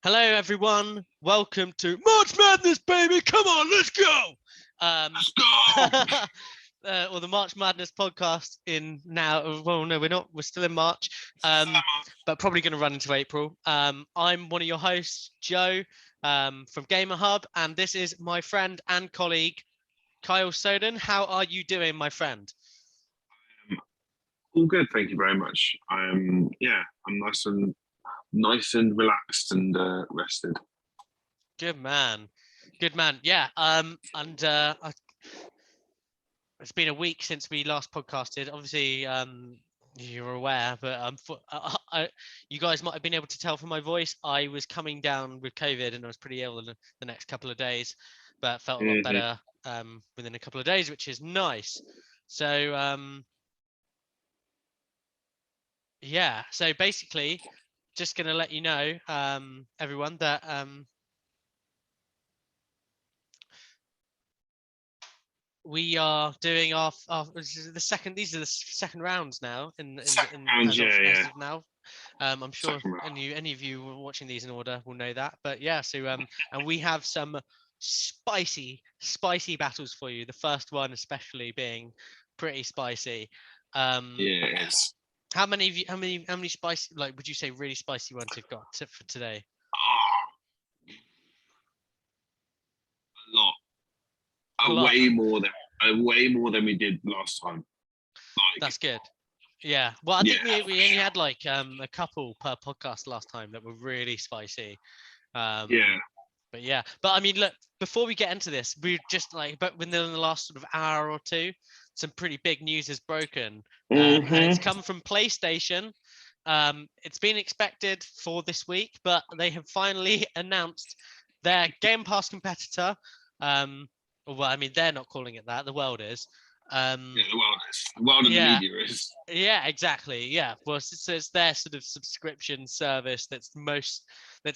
Hello, everyone. Welcome to March Madness, baby. Come on, let's go. Let's go! Or the March Madness podcast in now. Well, no, we're not. We're still in March, but probably going to run into April. I'm one of your hosts, Joe, from Gamerhub, and this is my friend and colleague, Kyle Soden. How are you doing, my friend? All good, thank you very much. I'm nice and relaxed and rested. Good man. Good man. Yeah. It's been a week since we last podcasted. Obviously, you're aware, but you guys might have been able to tell from my voice. I was coming down with COVID and I was pretty ill the next couple of days, but felt a lot better within a couple of days, which is nice. So yeah. So basically, just gonna let you know, everyone, that we are doing these are the second rounds now And as yeah, of now. I'm sure second round. any of you watching these in order will know that. But yeah, so and we have some spicy battles for you. The first one especially being pretty spicy. Yes. How many of you how many spicy, like, would you say really spicy ones you've got for today? Oh, a lot. A lot. Way more than we did last time. Like, That's good. Yeah. Well, I think yeah, we only had like a couple per podcast last time that were really spicy. yeah. But yeah. But I mean, look, before we get into this, we just but within the last sort of hour or two, some pretty big news has broken. And it's come from PlayStation. It's been expected for this week, but they have finally announced their Game Pass competitor. Well, I mean, they're not calling it that. The world is. Yeah, the world and the Yeah. media is. Yeah, exactly. Yeah. Well, so it's their sort of subscription service that's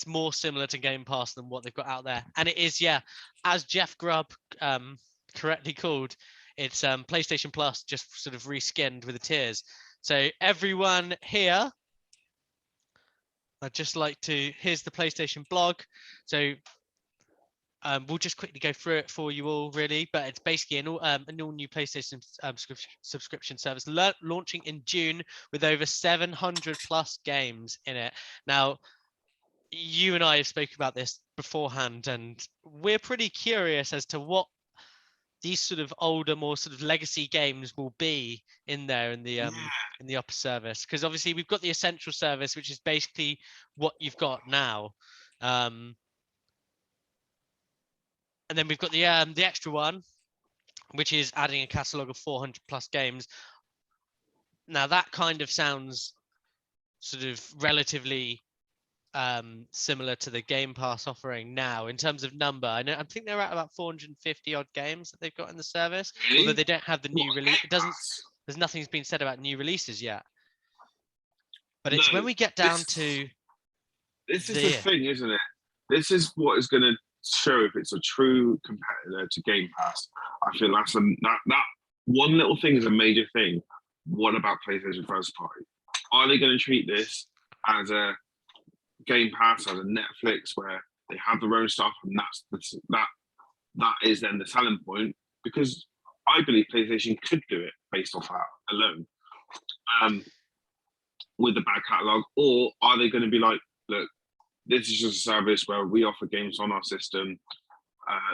more similar to Game Pass than what they've got out there. And it is, yeah, as Jeff Grubb correctly called, it's PlayStation Plus just sort of reskinned with the tiers. So everyone here, I'd just like to, here's the PlayStation blog. So we'll just quickly go through it for you all, really, but it's basically an all new PlayStation subscription service launching in June with over 700 plus games in it. Now, you and I have spoken about this beforehand, and we're pretty curious as to what these sort of older, more sort of legacy games will be in there in the upper service, because obviously we've got the essential service, which is basically what you've got now. And then we've got the extra one, which is adding a catalogue of 400 plus games. Now that kind of sounds sort of relatively similar to the Game Pass offering now in terms of number. I think they're at about 450 odd games that they've got in the service, Really? although they don't have the new release. There's nothing's been said about new releases yet. But it's when we get down to this is the thing, isn't it? This is what is going to show if it's a true competitor to Game Pass. I feel that one little thing is a major thing. What about PlayStation first party? Are they going to treat this as a Game Pass, as a Netflix, where they have their own stuff, and that is then the selling point? Because I believe PlayStation could do it based off that alone, with the back catalog. Or are they going to be like, look, this is just a service where we offer games on our system.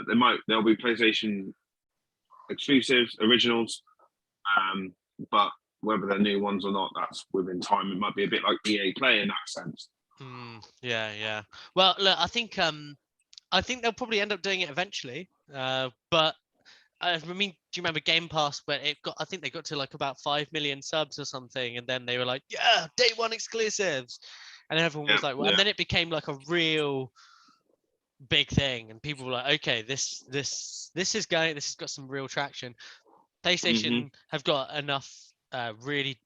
There'll be PlayStation exclusives, originals, but whether they're new ones or not, that's within time. It might be a bit like EA Play in that sense. Yeah. Well, look, I think they'll probably end up doing it eventually. But I mean, do you remember Game Pass where I think they got to like about 5 million subs or something, and then they were like, yeah, day one exclusives, and everyone was like, well, and then it became like a real big thing, and people were like, okay, this has got some real traction. PlayStation have got enough really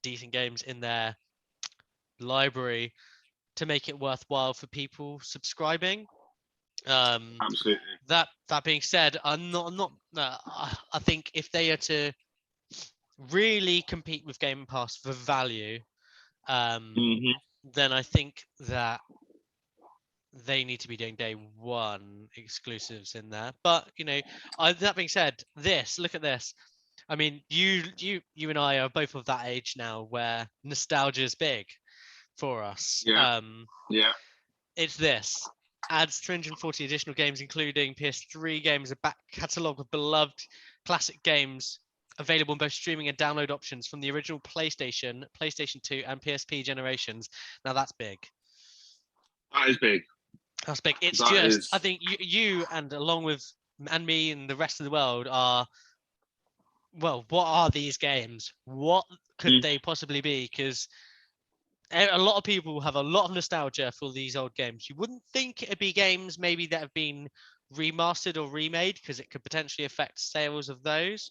decent games in their library to make it worthwhile for people subscribing. Absolutely. That being said, I'm not. I think if they are to really compete with Game Pass for value, then I think that they need to be doing day one exclusives in there. But that being said, look at this. I mean, you and I are both of that age now where nostalgia is big for us. Yeah. Yeah. It's this. Adds 340 additional games, including PS3 games, a back catalogue of beloved classic games available in both streaming and download options from the original PlayStation, PlayStation 2, and PSP generations. Now that's big. That is big. That's big. It's That just, is... I think you and along with and me and the rest of the world are, well, what are these games? What could they possibly be? Because a lot of people have a lot of nostalgia for these old games. You wouldn't think it'd be games maybe that have been remastered or remade, because it could potentially affect sales of those.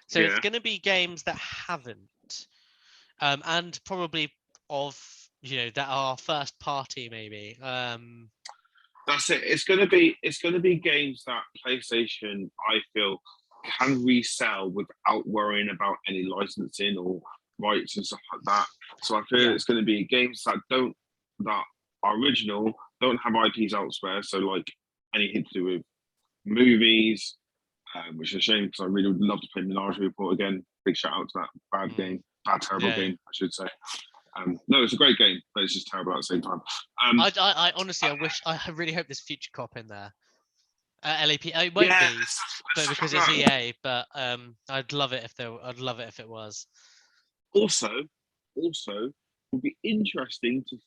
So it's going to be games that haven't, and probably of that are first party maybe. That's it. It's going to be games that PlayStation, I feel, can resell without worrying about any licensing or rights and stuff like that. So I feel it's going to be games that are original, don't have IPs elsewhere. So like anything to do with movies, which is a shame because I really would love to play Minority Report again. Big shout out to that terrible game, I should say. No, it's a great game, but it's just terrible at the same time. I honestly, I really hope there's Future Cop in there. LAP, it won't be, but because it's EA. But I'd love it if it was. Also, it would be interesting to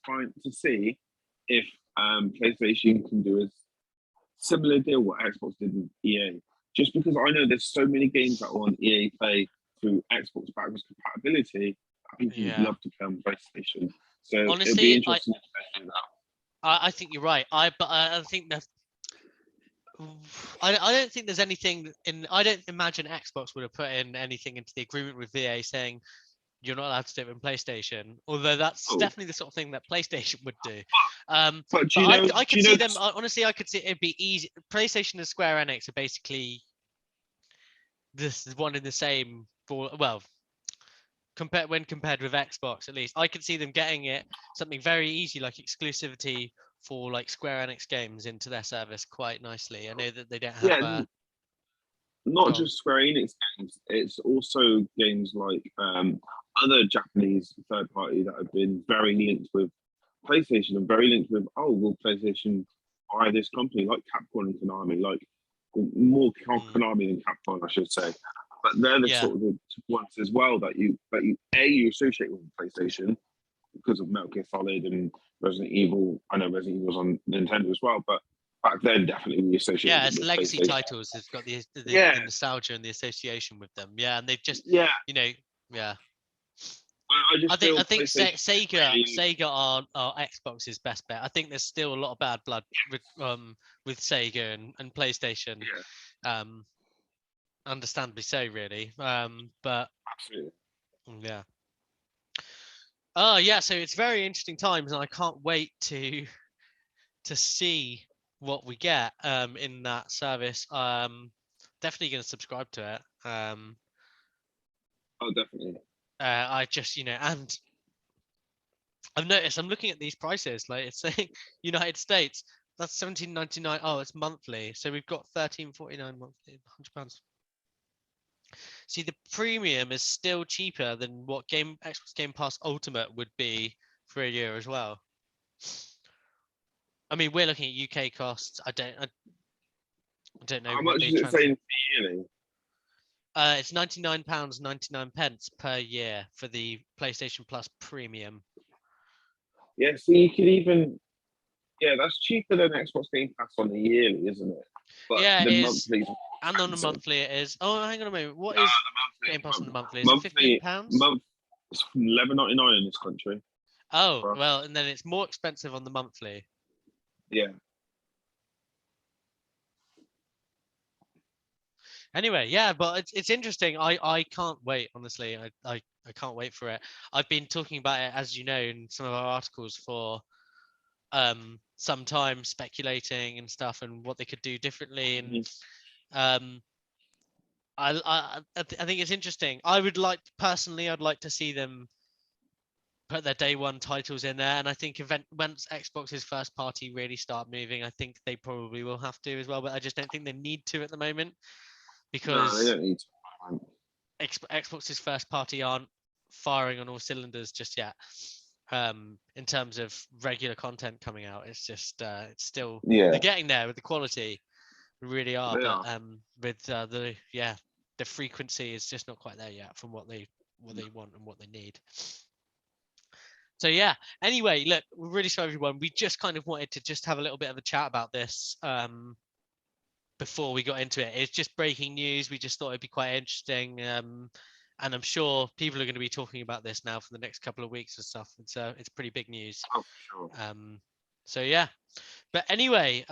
see if PlayStation can do a similar deal what Xbox did with EA. Just because I know there's so many games that are on EA Play through Xbox backwards compatibility, people would love to play on PlayStation. So honestly, it'd be interesting to do that. I think you're right. I think that I don't think there's anything in. I don't imagine Xbox would have put in anything into the agreement with EA saying you're not allowed to do it in PlayStation. Although that's definitely the sort of thing that PlayStation would do. But I could see them. Honestly, I could see it'd be easy. PlayStation and Square Enix are basically this one in the same. Compared with Xbox, at least I could see them getting something very easy like exclusivity for like Square Enix games into their service quite nicely. I know that they don't have. Not just Square Enix games; it's also games like other Japanese third party that have been very linked with PlayStation and very linked with will PlayStation buy this company like Capcom and Konami, like more Konami than Capcom, I should say. But they're the sort of the ones as well that you associate with PlayStation because of Metal Gear Solid and Resident Evil. I know Resident Evil was on Nintendo as well, but back then definitely we associated. Yeah, it's legacy titles. It's got the nostalgia and the association with them. Yeah, and they've just I think Sega are Xbox's best bet. I think there's still a lot of bad blood with Sega and PlayStation. Understandably so, really. But absolutely. Yeah. So it's very interesting times, and I can't wait to see what we get in that service. Definitely going to subscribe to it. Definitely. I just and I've noticed I'm looking at these prices. Like it's saying United States, that's $17.99. Oh, it's monthly. So we've got $13.49 monthly, £100. See, the premium is still cheaper than what Xbox Game Pass Ultimate would be for a year as well. I mean, we're looking at UK costs. I don't know. How much is it saying yearly? It's £99.99 per year for the PlayStation Plus Premium. Yeah, so you could even that's cheaper than Xbox Game Pass on the yearly, isn't it? But yeah, the it is. Monthly and on the monthly it is. Oh, hang on a moment. What is Game Pass on the monthly? Is it £15? It's $11.99 in this country. Oh, well, and then it's more expensive on the monthly. Yeah. Anyway, but it's interesting. I can't wait, honestly. I can't wait for it. I've been talking about it, as you know, in some of our articles for some time, speculating and stuff and what they could do differently. And I think it's interesting. I'd like to see them put their day one titles in there, and I think once Xbox's first party really start moving, I think they probably will have to as well. But I just don't think they need to at the moment because No, they don't need to. Xbox's first party aren't firing on all cylinders just yet. In terms of regular content coming out, it's just it's still they're getting there with the quality, we really are. But with the frequency is just not quite there yet from what they want and what they need. So yeah. Anyway, look, we're really sorry everyone. We just kind of wanted to just have a little bit of a chat about this before we got into it. It's just breaking news. We just thought it'd be quite interesting. And I'm sure people are going to be talking about this now for the next couple of weeks and stuff. It's pretty big news. Oh, for sure. So yeah. But anyway,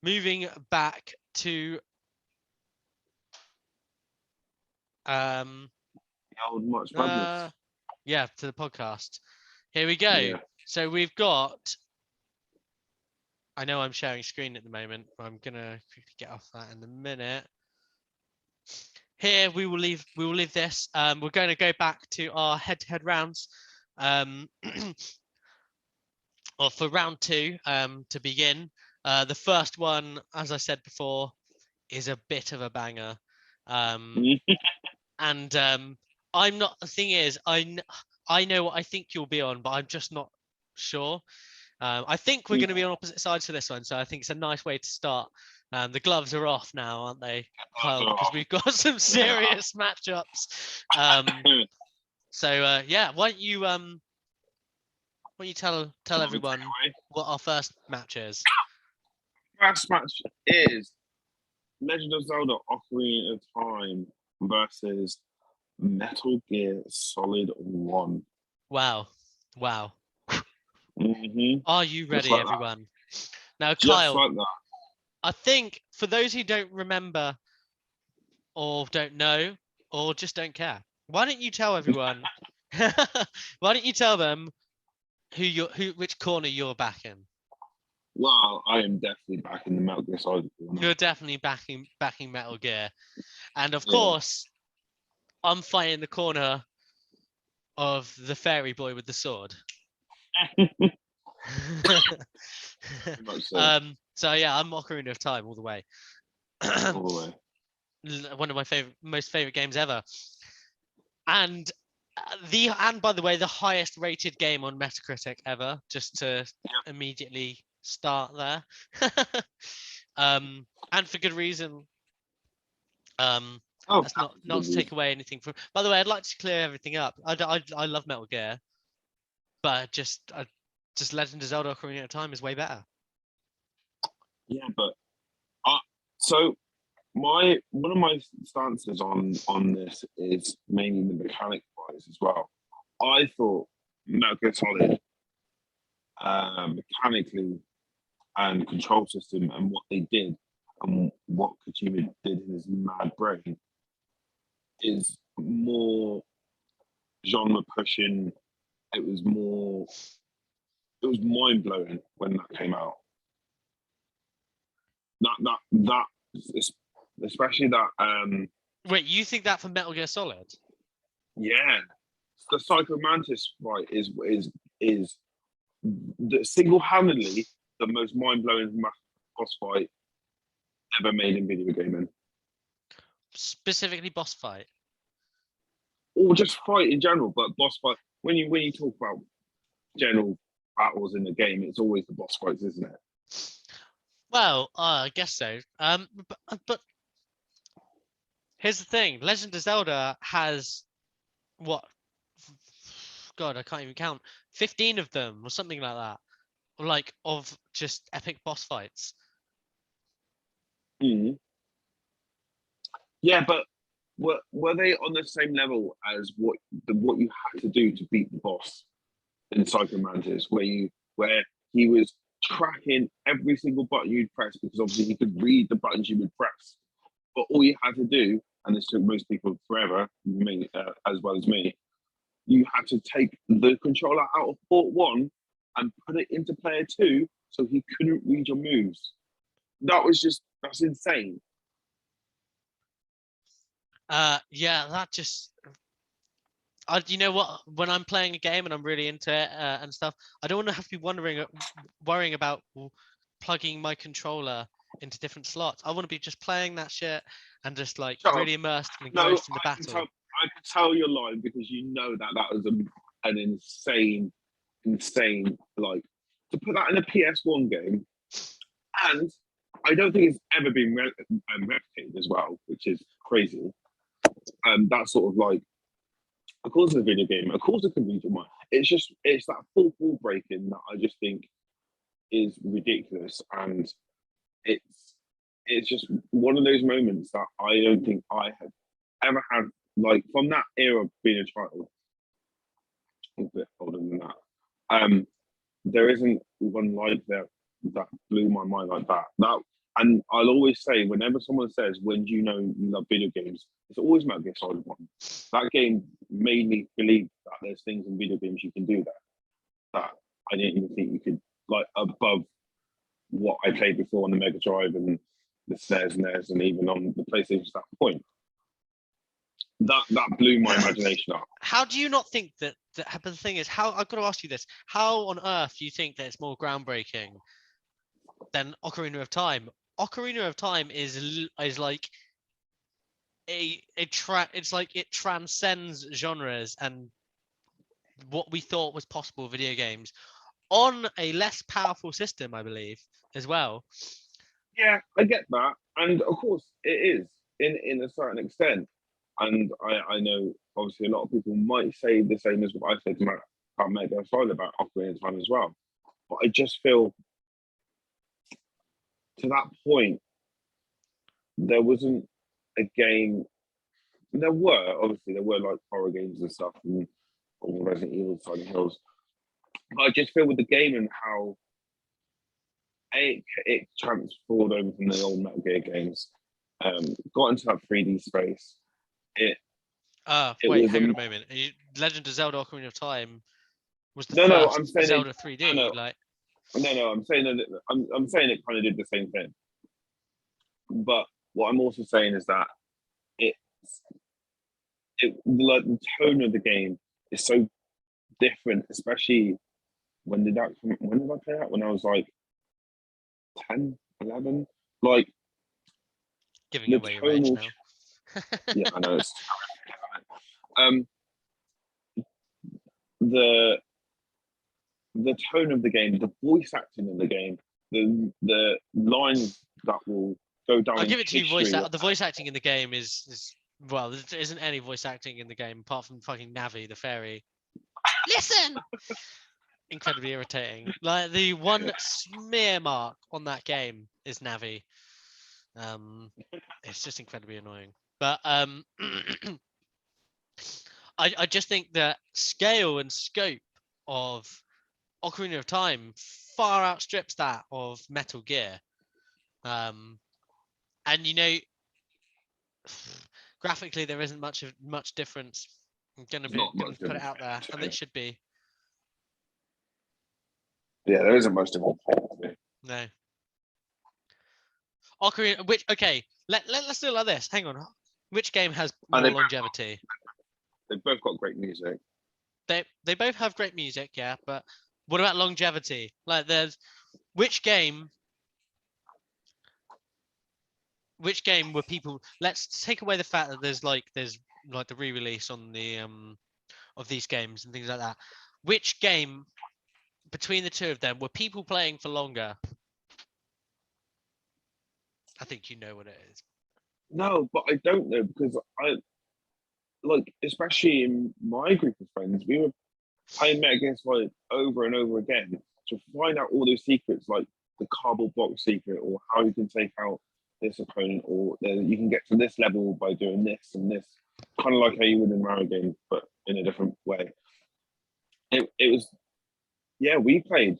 moving back to the old March Madness. to the podcast. Here we go. Yeah. So we've got. I know I'm sharing screen at the moment, but I'm gonna quickly get off that in a minute. Here we will leave this. We're going to go back to our head-to-head rounds. Or for round 2, to begin. The first one, as I said before, is a bit of a banger. And I'm not. The thing is, I know what I think you'll be on, but I'm just not sure. I think we're going to be on opposite sides for this one, so I think it's a nice way to start. The gloves are off now, aren't they, Kyle? Because we've got some serious matchups. So yeah, why don't you tell everyone what our first match is? First match is Legend of Zelda: Ocarina of Time versus Metal Gear Solid 1. Wow. Mm-hmm. Are you ready, like everyone? Now, Just Kyle, like that. I think for those who don't remember or don't know or just don't care, why don't you tell everyone? Why don't you tell them which corner you're backing? Well, I am definitely backing the Metal Gear Solid corner. You're definitely backing Metal Gear, and of course, I'm fighting the corner of the fairy boy with the sword. So yeah, I'm Ocarina of Time all the way. All the way. One of my most favorite games ever, and by the way, the highest rated game on Metacritic ever. Just to immediately start there, and for good reason. That's not to take away anything from. By the way, I'd like to clear everything up. I love Metal Gear, but just Legend of Zelda: Ocarina of Time is way better. Yeah, but so one of my stances on this is mainly the mechanic wise as well. I thought Metal Gear Solid mechanically and control system and what they did and what Kojima did in his mad brain is more genre pushing. It was mind blowing when that came out. That especially that. Wait, you think that for Metal Gear Solid? Yeah, the Psycho Mantis fight is single-handedly the most mind-blowing boss fight ever made in video gaming. Specifically, boss fight, or just fight in general, but boss fight. When you talk about general battles in the game, it's always the boss fights, isn't it? Well, I guess so. But here's the thing: Legend of Zelda has what? God, I can't even count. 15 of them, or something like that, like of just epic boss fights. Mm. Yeah, but were they on the same level as what you had to do to beat the boss in Psycho Mantis, where he was tracking every single button you'd press, because obviously he could read the buttons you would press, but all you had to do, and this took most people forever, me as well as me, you had to take the controller out of port 1 and put it into player 2 so he couldn't read your moves. That's insane. Yeah, that just you know what? When I'm playing a game and I'm really into it and stuff, I don't want to have to be worrying about plugging my controller into different slots. I want to be just playing that shit and just like really immersed and engrossed in the battle. I can tell you're lying because you know that was an insane, like to put that in a PS1 game, and I don't think it's ever been replicated as well, which is crazy. That's sort of like, of course, it's a video game. Of course, it can be one. It's that full ball breaking that I just think is ridiculous, and it's just one of those moments that I don't think I have ever had, like from that era of being a child. A bit older than that. There isn't one like that blew my mind like that. And I'll always say, whenever someone says, "When do you know you love video games?" It's always Metal Gear Solid 1. That game made me believe that there's things in video games you can do that I didn't even think you could, like above what I played before on the Mega Drive and the SNES and NES and even on the PlayStation at that point. That blew my imagination up. How do you not think that? But the thing is, how I've got to ask you this: how on earth do you think that it's more groundbreaking than Ocarina of Time? Ocarina of Time is like it's like it transcends genres and what we thought was possible video games on a less powerful system, I believe, as well. Yeah, I get that, and of course it is in a certain extent. And I know obviously a lot of people might say the same as what I said about Mega Solid about Ocarina of Time as well. But I just feel to that point there wasn't a game. There were like horror games and stuff and all Resident Evil, Silent Hills. But I just feel with the game and how it transformed over from the old Metal Gear games, got into that 3D space. Wait, hang on a moment. Legend of Zelda: Ocarina of Time was the first I'm saying Zelda 3D. No, I'm saying that I'm saying it kind of did the same thing. But what I'm also saying is that like the tone of the game is so different, especially when did I play that? When I was like 10, 11? Like giving away your age now. Yeah, I know. The tone of the game, the voice acting in the game, the lines that will go down. I'll give it to you. The voice acting in the game is well, there isn't any voice acting in the game apart from fucking Navi, the fairy. Listen. Incredibly irritating. Like the one smear mark on that game is Navi. It's just incredibly annoying. But I just think that scale and scope of Ocarina of Time far outstrips that of Metal Gear. And you know, graphically there isn't much difference. I'm gonna put it out there, and it should be. Yeah, there isn't much difference. No. Ocarina, let's do it like this. Hang on. Which game has more longevity? They've both got great music. They both have great music, yeah, but what about longevity? Like which game were people, let's take away the fact that there's like the re-release on the of these games and things like that. Which game between the two of them were people playing for longer? I think you know what it is. No, but I don't know because especially in my group of friends, we were playing Metal Gear Solid over and over again to find out all those secrets, like the cardboard box secret, or how you can take out this opponent, or you can get to this level by doing this and this, kind of like how you would in Mario game, but in a different way. It was, yeah, we played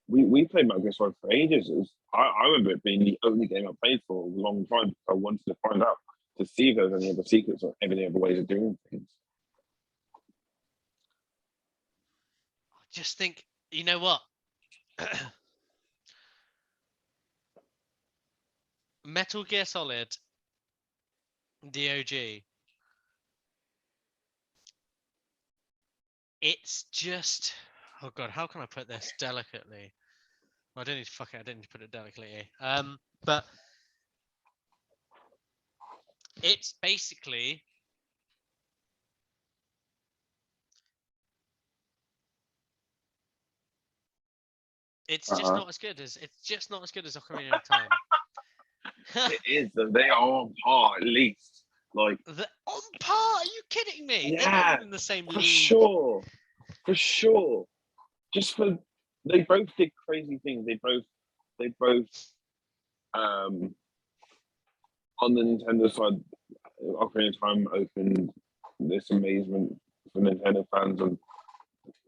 Metal Gear Solid for ages. I remember it being the only game I played for a long time because I wanted to find out to see if there was any other secrets or any other ways of doing things. I just think, you know what? Metal Gear Solid, the OG, it's just, oh god, how can I put this delicately? Well, I don't need to I don't need to put it delicately. But it's basically it's just not as good as Ocarina of Time. It is. They are on par at least. Like On par? Are you kidding me? Yeah, they're not even in the same for league. sure. For sure. They both did crazy things. They both on the Nintendo side, Ocarina of Time opened this amazement for Nintendo fans, and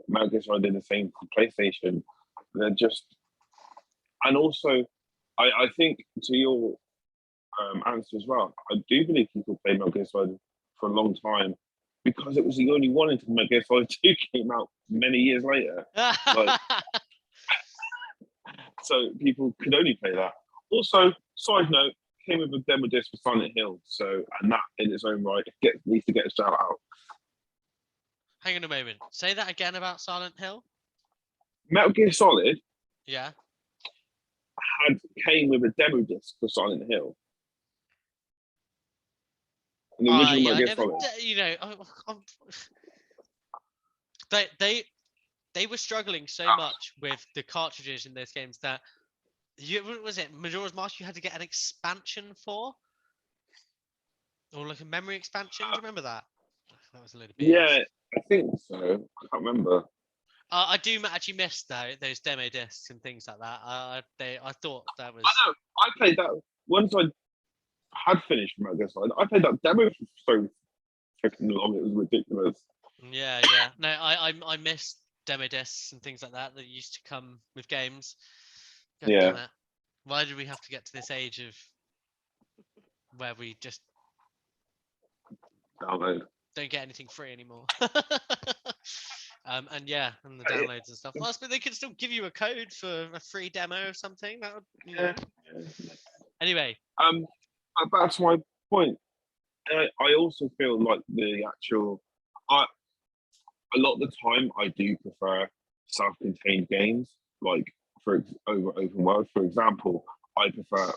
Metal Gear did the same for PlayStation. They're just, and also, I think to your answer as well, I do believe people played Metal Gear Solid for a long time because it was the only one until Metal Gear Solid 2 came out many years later. Like, so people could only play that. Also, side note, came with a demo disc for Silent Hill, so and that in its own right needs to get a shout out. Hang on a moment. Say that again about Silent Hill. Metal Gear Solid, yeah, came with a demo disc for Silent Hill. And the original Metal Gear Solid. They were struggling so much with the cartridges in those games that what was it Majora's Mask you had to get an expansion for, or like a memory expansion? Do you remember that? That was a load of BS. Yeah, I think so. I can't remember. I do actually miss those demo discs and things like that. I thought that was. I know. I played that once I had finished Metal Gear Solid. I played that demo for so freaking long. It was ridiculous. Yeah. No, I miss demo discs and things like that used to come with games. God damn it. Why did we have to get to this age of where we just download? Don't get anything free anymore. And the downloads and stuff. Well, but they can still give you a code for a free demo of something. That would, Yeah. Anyway. Back to my point. I also feel like the actual. A lot of the time, I do prefer self-contained games, like over open world. For example, I prefer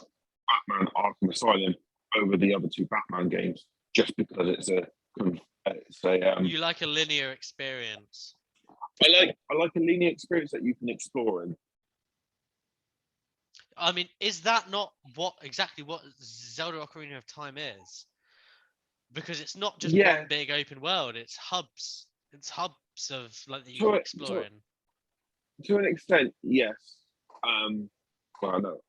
Batman: Arkham Asylum over the other two Batman games, just because it's a you like a linear experience. I like a linear experience that you can explore in. I mean, is that not exactly what Zelda Ocarina of Time is? Because it's not just one big open world; it's hubs. It's hubs of like that you can explore in. To an extent, yes. Well, no,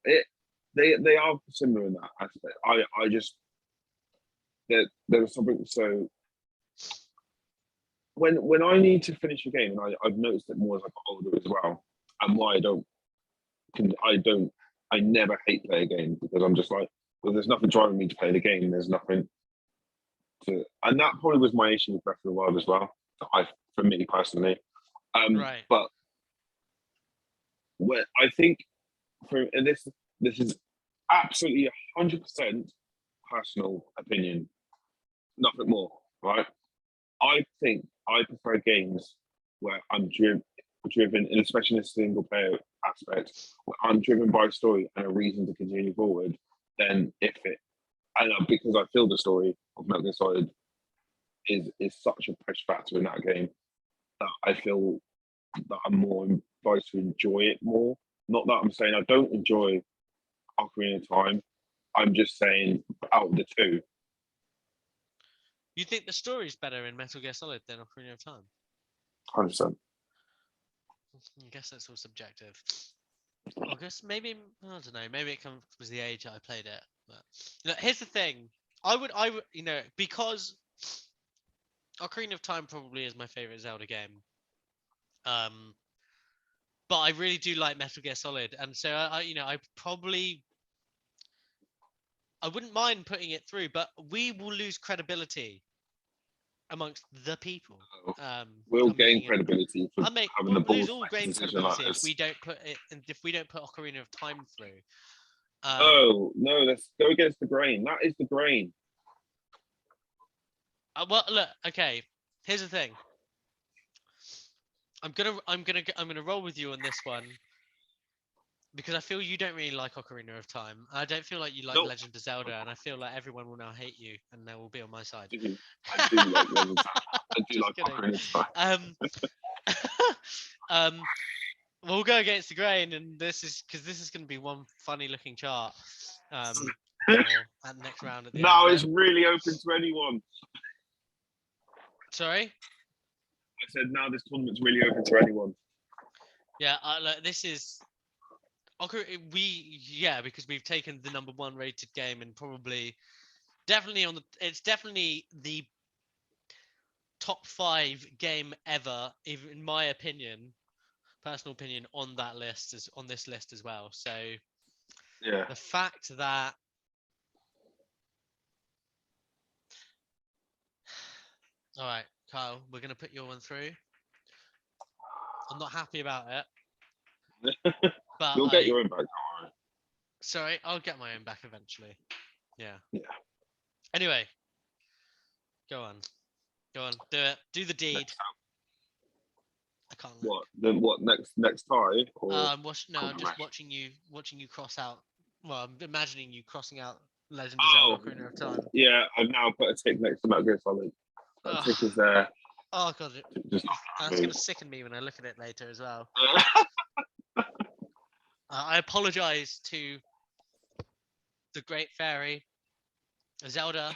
they are similar in that aspect. I just there was something so. When I need to finish a game, and I've noticed it more as I got older as well, and why I never hate play a game because I'm just like, well, there's nothing driving me to play the game. There's nothing to, and that probably was my issue with Breath of the Wild as well. For me personally, right. But when I think and this is absolutely 100% personal opinion, nothing more, right? I think I prefer games where I'm driven, and especially in a single player aspect, where I'm driven by a story and a reason to continue forward, than because I feel the story of Metal Gear Solid is such a push factor in that game that I feel that I'm more inclined to enjoy it more. Not that I'm saying I don't enjoy Ocarina of Time. I'm just saying out of the two. You think the story's better in Metal Gear Solid than Ocarina of Time? 100%. I guess that's all subjective. I guess maybe I don't know. Maybe it was the age that I played it. But look, here's the thing. I would because Ocarina of Time probably is my favorite Zelda game. But I really do like Metal Gear Solid, and so I wouldn't mind putting it through, but we will lose credibility amongst the people. We'll gain credibility for having the balls. Lose all credibility if we don't put it, and if we don't put Ocarina of Time through. Oh no, let's go against the grain. That is the grain. Well, look, okay. Here's the thing. I'm gonna roll with you on this one because I feel you don't really like Ocarina of Time. I don't feel like you like Nope. Legend of Zelda, and I feel like everyone will now hate you, and they will be on my side. I do like Legend of Zelda. I do Just like kidding. Ocarina of Time. We'll go against the grain, and this is going to be one funny looking chart. At the next round at the No, end. it's really open to anyone. Sorry. I said now this tournament's really open to anyone. Yeah, this is because we've taken the number 1 rated game and it's definitely the top 5 game ever, even in my opinion, personal opinion, on this list as well. So yeah, the fact that all right, Kyle, we're gonna put your one through. I'm not happy about it, but you'll get your own back. Sorry, I'll get my own back eventually. Yeah. Yeah. Anyway, go on, do it, do the deed. I can't. Look. What? Then what? Next tie? Or I'm just watching you cross out. Well, I'm imagining you crossing out Legend of Zelda: Ocarina of Time. Yeah, I've now put a tick next to Metal Gear Solid. That tick is there. Oh god, that's gonna sicken me when I look at it later as well. I apologize to the Great Fairy, Zelda.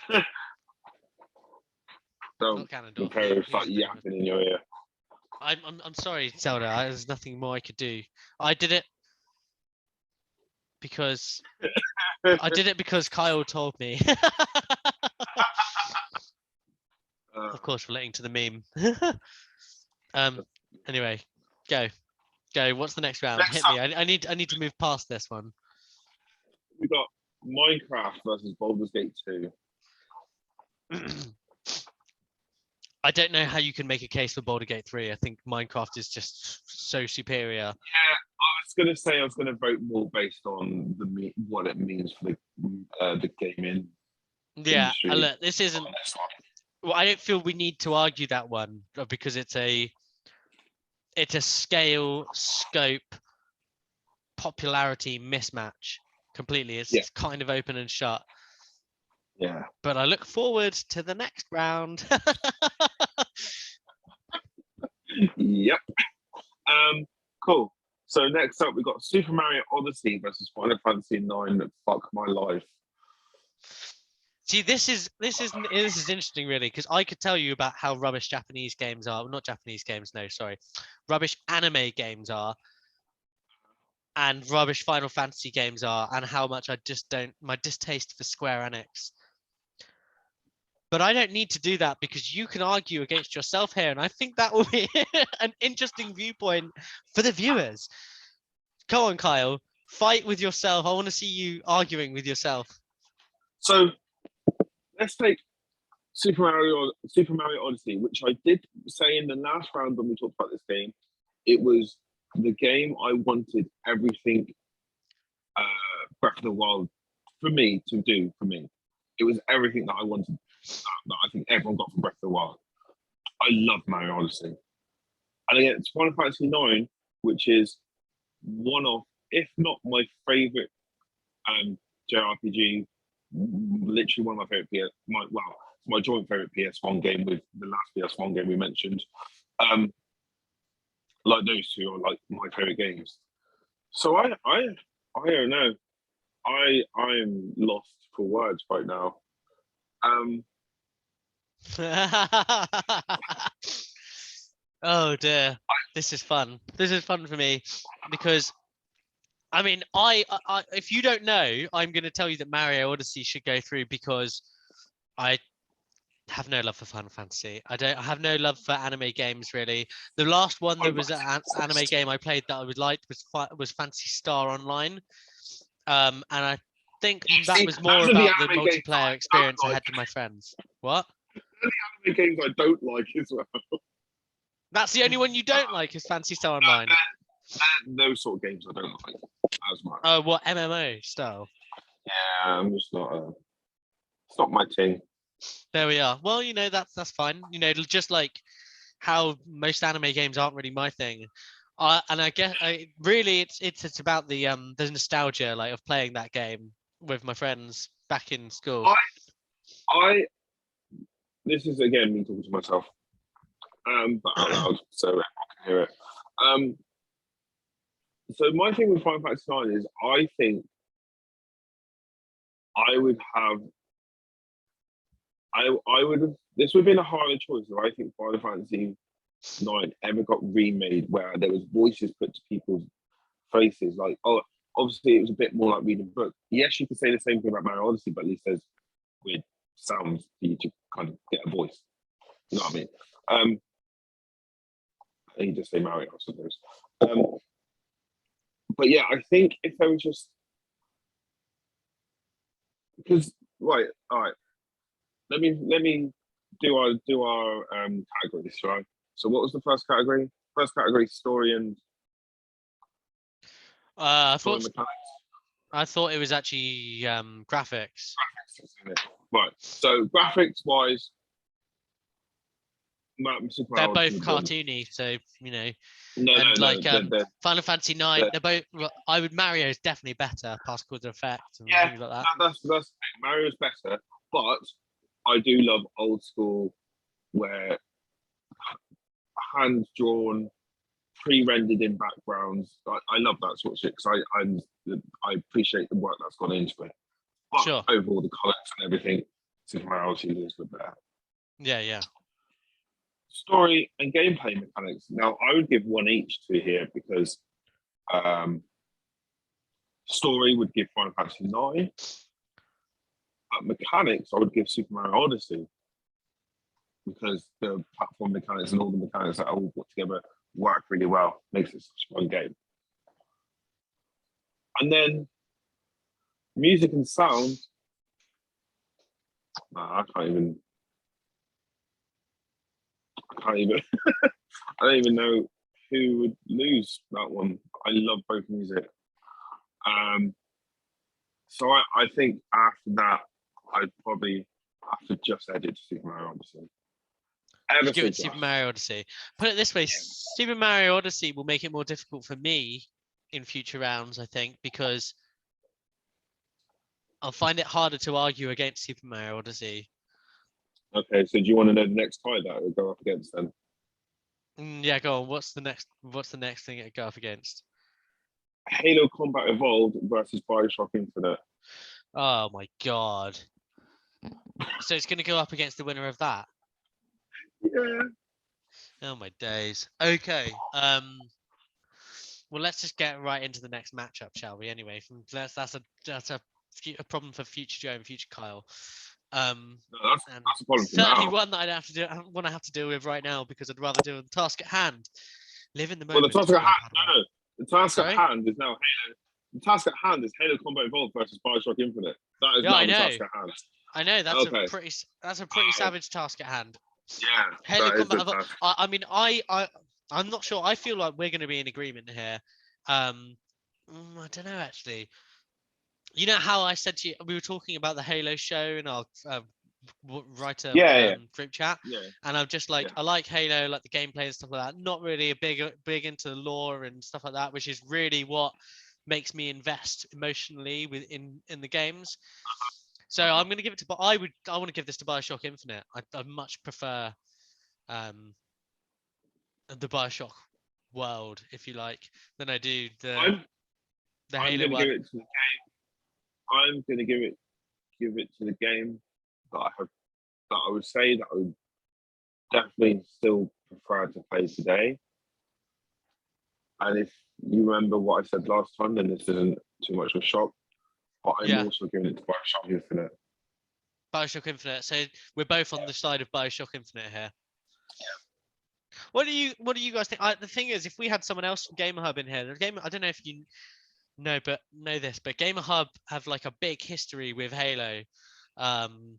Don't the fairy start yapping in your ear. I'm sorry, Zelda. There's nothing more I could do. I did it because Kyle told me. Of course, relating to the meme. Anyway, go. What's the next round? Hit me. I need to move past this one. We got Minecraft versus Baldur's Gate 2. I don't know how you can make a case for Baldur's Gate 3. I think Minecraft is just so superior. Yeah, I was gonna vote more based on what it means for the gaming. Yeah, look, this isn't. Well, I don't feel we need to argue that one because it's a scale, scope, popularity mismatch completely. It's kind of open and shut. Yeah. But I look forward to the next round. Yep. Cool. So next up we got Super Mario Odyssey versus Final Fantasy IX. Fuck my life. See, this is interesting, really, because I could tell you about how rubbish Japanese games are. Well, not Japanese games, no, sorry. Rubbish anime games are, and rubbish Final Fantasy games are, and how much my distaste for Square Enix. But I don't need to do that because you can argue against yourself here, and I think that will be an interesting viewpoint for the viewers. Go on, Kyle. Fight with yourself. I want to see you arguing with yourself. So let's take Super Mario Odyssey, which I did say in the last round when we talked about this game. It was the game I wanted everything Breath of the Wild for me to do for me. It was everything that I wanted that I think everyone got from Breath of the Wild. I love Mario Odyssey. And again, it's Final Fantasy IX, which is one of, if not my favorite JRPG, literally one of my favorite my joint favorite PS1 game with the last PS1 game we mentioned. Like those two are like my favorite games. So I don't know. I am lost for words right now. Oh dear, this is fun. This is fun for me because, I mean, I if you don't know, I'm going to tell you that Mario Odyssey should go through because I have no love for Final Fantasy. I have no love for anime games really. The last one that was an anime game I played that I would like was Phantasy Star Online, and I think that was more about the multiplayer experience I had with my friends. What? The anime games I don't like as well. That's the only one you don't like is Phantasy Star Online. Those sort of games I don't like as much. Oh, what, MMO style? Yeah, I'm just not. It's not my thing. There we are. Well, that's fine. Just like how most anime games aren't really my thing. And I guess really it's about the nostalgia like of playing that game with my friends back in school. I this is again me talking to myself, but out loud, so everyone can hear it. So my thing with Final Fantasy IX is I think I would have I would have this would have been a harder choice if I think Final Fantasy IX ever got remade where there was voices put to people's faces. Like, oh, obviously it was a bit more like reading a book. Yes, you could say the same thing about Mario Odyssey, but at least there's weird sounds for you to kind of get a voice. You know what I mean? You just say Mario, I suppose. But yeah, I think if there was just because right, all right. Let me do our categories, right? So what was the first category? First category, story and I story thought it was actually graphics. Right. So graphics wise, They're both cartoony, so you know. Final Fantasy IX, they're both. I would Mario is definitely better, particles and effects and things like that. That's the thing. Mario's better, but I do love old school where hand drawn, pre-rendered in backgrounds. I love that sort of shit because I appreciate the work that's gone into it. But sure. Overall, the colours and everything, Super Mario Odyssey is a bit better. Yeah. Story and gameplay mechanics. Now, I would give one each to here because story would give Final Fantasy IX. But mechanics, I would give Super Mario Odyssey because the platform mechanics and all the mechanics that are all put together work really well. Makes it such a fun game. And then music and sound. I can't even. I don't even know who would lose that one. I love both music. So I think after that, I'd probably have to just edit to Super Mario Odyssey. Give it to Super Mario Odyssey. Put it this way, Super Mario Odyssey will make it more difficult for me in future rounds, I think, because I'll find it harder to argue against Super Mario Odyssey. Okay, so do you want to know the next tie that it will go up against then? Yeah, go on. What's the next thing it go up against? Halo Combat Evolved versus Bioshock Infinite. Oh my god! So it's going to go up against the winner of that. Yeah. Oh my days. Okay. Well, let's just get right into the next matchup, shall we? Anyway, that's a problem for future Joe and future Kyle. No, that's a problem. Certainly one that I want to have to deal with right now because I'd rather do the task at hand. Live in the moment. Well, the task at hand. The task at hand is now Halo. The task at hand is Halo Combat Evolved versus Bioshock Infinite. That is now the task at hand. I know that's a pretty savage task at hand. Yeah. Halo Combat Evolved. I mean, I'm not sure. I feel like we're going to be in agreement here. I don't know actually. You know how I said to you we were talking about the Halo show in our writer group chat, and I'm just like I like Halo, like the gameplay and stuff like that. Not really a big into the lore and stuff like that, which is really what makes me invest emotionally in the games. So I'm going to give it to. I want to give this to Bioshock Infinite. I much prefer the Bioshock world, if you like, than I do the Halo one. I'm going to give it to the game that I would say that I would definitely still prefer to play today. And if you remember what I said last time, then this isn't too much of a shock. But I'm also giving it to Bioshock Infinite. Bioshock Infinite. So we're both on the side of Bioshock Infinite here. Yeah. What do you guys think? The thing is, if we had someone else from Gamerhub in here, I don't know if you know this, but Gamerhub have like a big history with Halo, and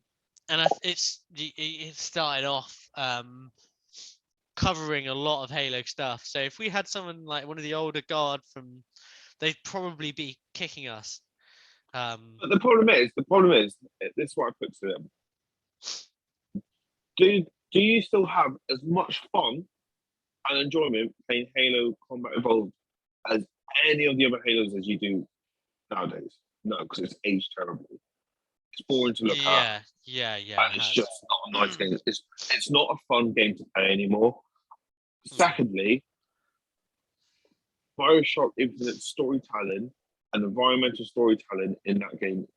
it started off covering a lot of Halo stuff. So if we had someone like one of the older guard from, they'd probably be kicking us. But the problem is, this is what I put to them. do you still have as much fun and enjoyment playing Halo Combat Evolved as any of the other Halos as you do nowadays? No, because it's aged terribly. It's boring to look at. Yeah. And it's just not a nice game. It's not a fun game to play anymore. Secondly, Bioshock Infinite storytelling and environmental storytelling in that game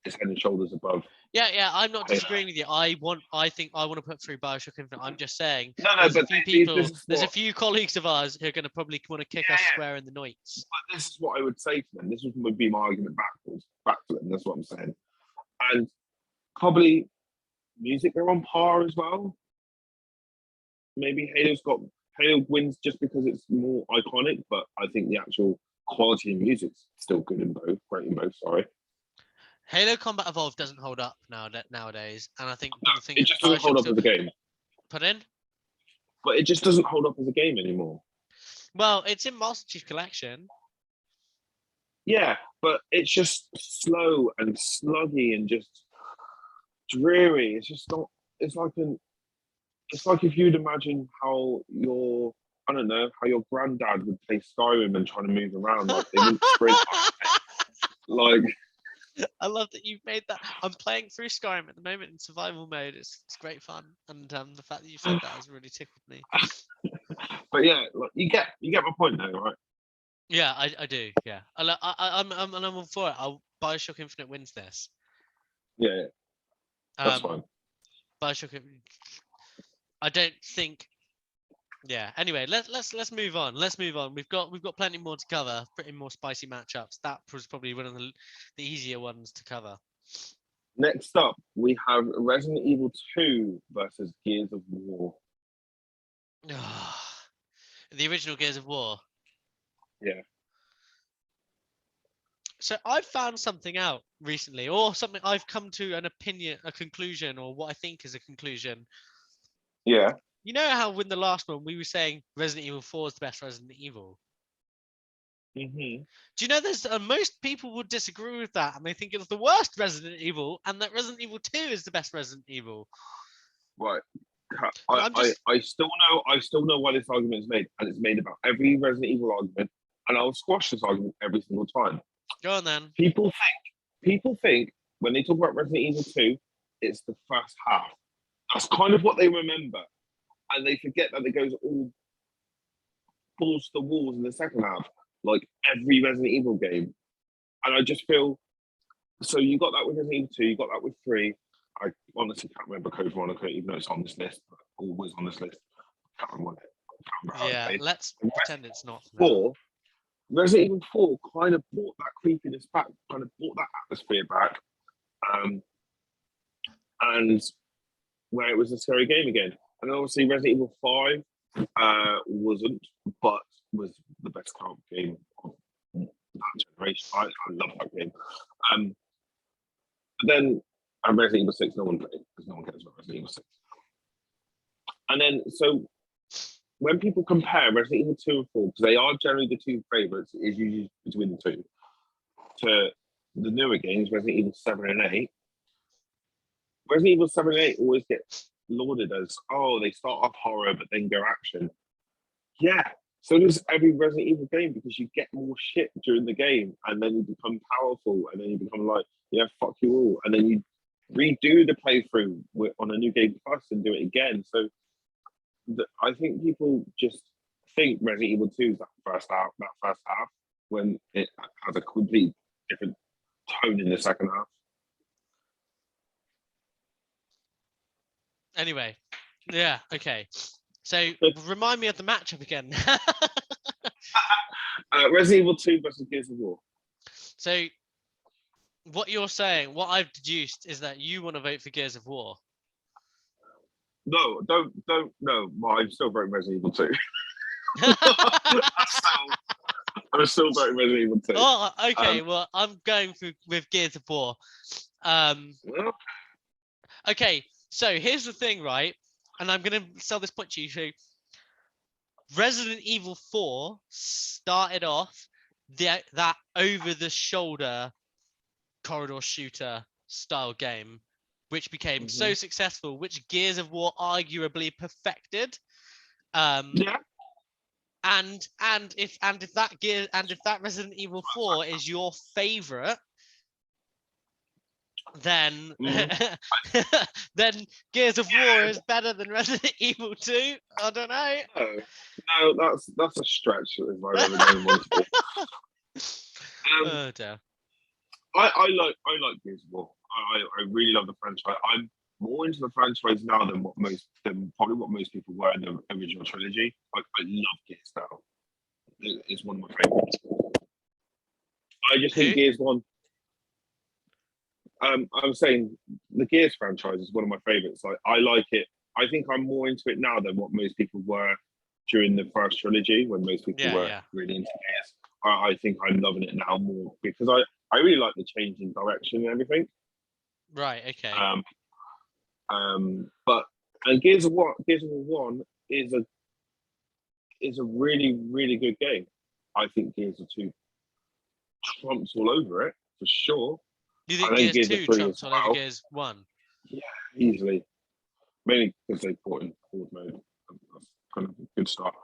is head and shoulders above. Yeah. I'm not disagreeing with you. I think I want to put through Bioshock Infinite. I'm just saying. No, there's but a few people. There's a few colleagues of ours who are going to probably want to kick us square in the noits. But this is what I would say to them. This would be my argument back to them. That's what I'm saying. And probably music they're on par as well. Maybe Halo wins just because it's more iconic, but I think the actual quality of music's still good in both, great in both. Sorry. Halo Combat Evolved doesn't hold up nowadays, and I think the thing it just doesn't hold up as a game. Put in, but it just doesn't hold up as a game anymore. Well, it's in Master Chief Collection. Yeah, but it's just slow and sluggy and just dreary. It's just not. It's like if you'd imagine how your granddad would play Skyrim and trying to move around, like they wouldn't sprint. Like, I love that you've made that. I'm playing through Skyrim at the moment in survival mode. It's great fun, and the fact that you said that has really tickled me. But yeah, like, you get my point though, right? Yeah, I do. Yeah, I'm all for it. Bioshock Infinite wins this. Yeah, that's fine. Bioshock. I don't think. Yeah. Anyway, let's move on. We've got plenty more to cover. Pretty more spicy matchups. That was probably one of the easier ones to cover. Next up, we have Resident Evil 2 versus Gears of War. The original Gears of War. Yeah. So I've found something out recently, or something I've come to an opinion, a conclusion, or what I think is a conclusion. Yeah. You know how in the last one we were saying Resident Evil 4 is the best Resident Evil? Mm-hmm. Do you know there's most people would disagree with that, and they think it's the worst Resident Evil, and that Resident Evil 2 is the best Resident Evil. Right. I still know why this argument is made, and it's made about every Resident Evil argument, and I'll squash this argument every single time. Go on then. People think when they talk about Resident Evil 2, it's the first half. That's kind of what they remember. And they forget that it goes all balls to the walls in the second half, like every Resident Evil game. And I just feel, so you got that with Resident Evil 2, you got that with 3. I honestly can't remember Code Veronica, even though it's on this list, but always on this list. I can't remember yeah, let's pretend it's not. 4, Resident Evil 4 kind of brought that creepiness back, kind of brought that atmosphere back. And where it was a scary game again. And obviously Resident Evil 5 wasn't, but was the best co-op game of that generation. I love that game. But then Resident Evil 6, no one played because no one cares about Resident Evil 6. And then, so when people compare Resident Evil 2 and 4, because they are generally the two favourites, is usually between the two, to the newer games, Resident Evil 7 and 8, Resident Evil 7 and 8 always get lauded as, oh, they start off horror but then go action. Yeah, so does every Resident Evil game, because you get more shit during the game and then you become powerful and then you become like, yeah, fuck you all. And then you redo the playthrough on a new game plus and do it again. So I think people just think Resident Evil 2 is that first half, when it has a complete different tone in the second half. Anyway, yeah, okay. So remind me of the matchup again. Resident Evil 2 versus Gears of War. So what you're saying, what I've deduced, is that you want to vote for Gears of War. No, don't. No, I'm still voting Resident Evil 2. I'm still voting Resident Evil 2. Oh, okay. Well, I'm going with Gears of War. Okay, so here's the thing, right? And I'm going to sell this point to you. So Resident Evil 4 started off that over-the-shoulder corridor shooter style game which became so successful, which Gears of War arguably perfected. Yeah. And if that Resident Evil 4 is your favorite, then then Gears of War is better than Resident Evil 2. I don't know. No, that's a stretch if I've ever known one to be. Oh dear. I like Gears of War. I really love the franchise. I'm more into the franchise now than probably what most people were in the original trilogy. Like, I love Gears now. It's one of my favorites. I just think Gears 1. I'm saying the Gears franchise is one of my favorites. I like it. I think I'm more into it now than what most people were during the first trilogy, when most people were really into Gears. I think I'm loving it now more because I really like the change in direction and everything. Right. Okay. But Gears of War 1 is a really, really good game. I think Gears of 2 trumps all over it for sure. You think Gears 2 trumps all over Gears 1? Yeah, easily. Mainly because they brought in horde mode. That's kind of a good start.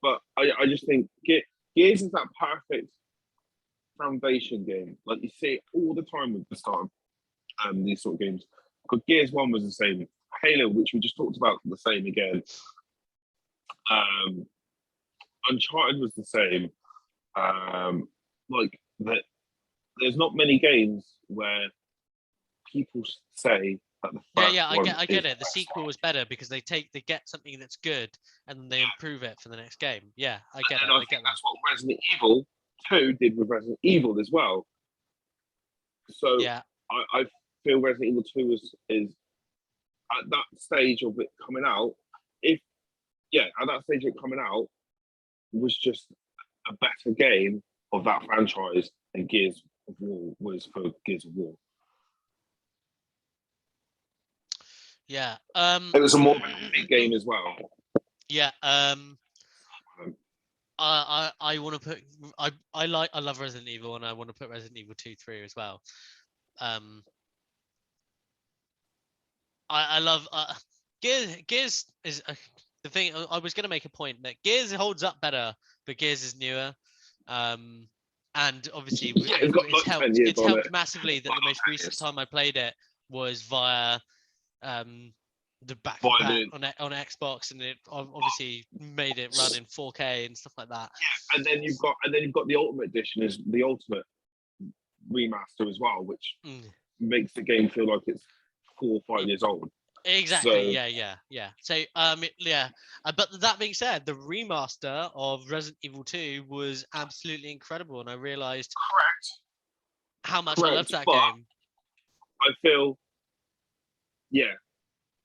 But I just think Gears is that perfect foundation game. Like, you see it all the time with the start of these sort of games. Because Gears 1 was the same. Halo, which we just talked about, the same again. Uncharted was the same. Like that. There's not many games where people say that the first I get it. The sequel was better because they get something that's good and then they improve it for the next game. Yeah, I get it. I think that's what Resident Evil 2 did with Resident Evil as well. So yeah, I feel Resident Evil 2 is at that stage of it coming out. At that stage of it coming out was just a better game of that franchise than Gears of War was for Gears of War. Yeah. It was a more complete game as well. Yeah. I want to put I love Resident Evil, and I want to put Resident Evil 2 through as well. I love Gears is the thing. I was going to make a point that Gears holds up better, but Gears is newer. And obviously it's helped massively that the most recent time I played it was via the back on Xbox, and it obviously made it run in 4K and stuff like that. Yeah, and then you've got the Ultimate Edition, is the Ultimate remaster as well, which makes the game feel like it's 4 or 5 years old. Exactly. So, yeah. So but that being said, the remaster of Resident Evil 2 was absolutely incredible, and I realized how much I loved that game. I feel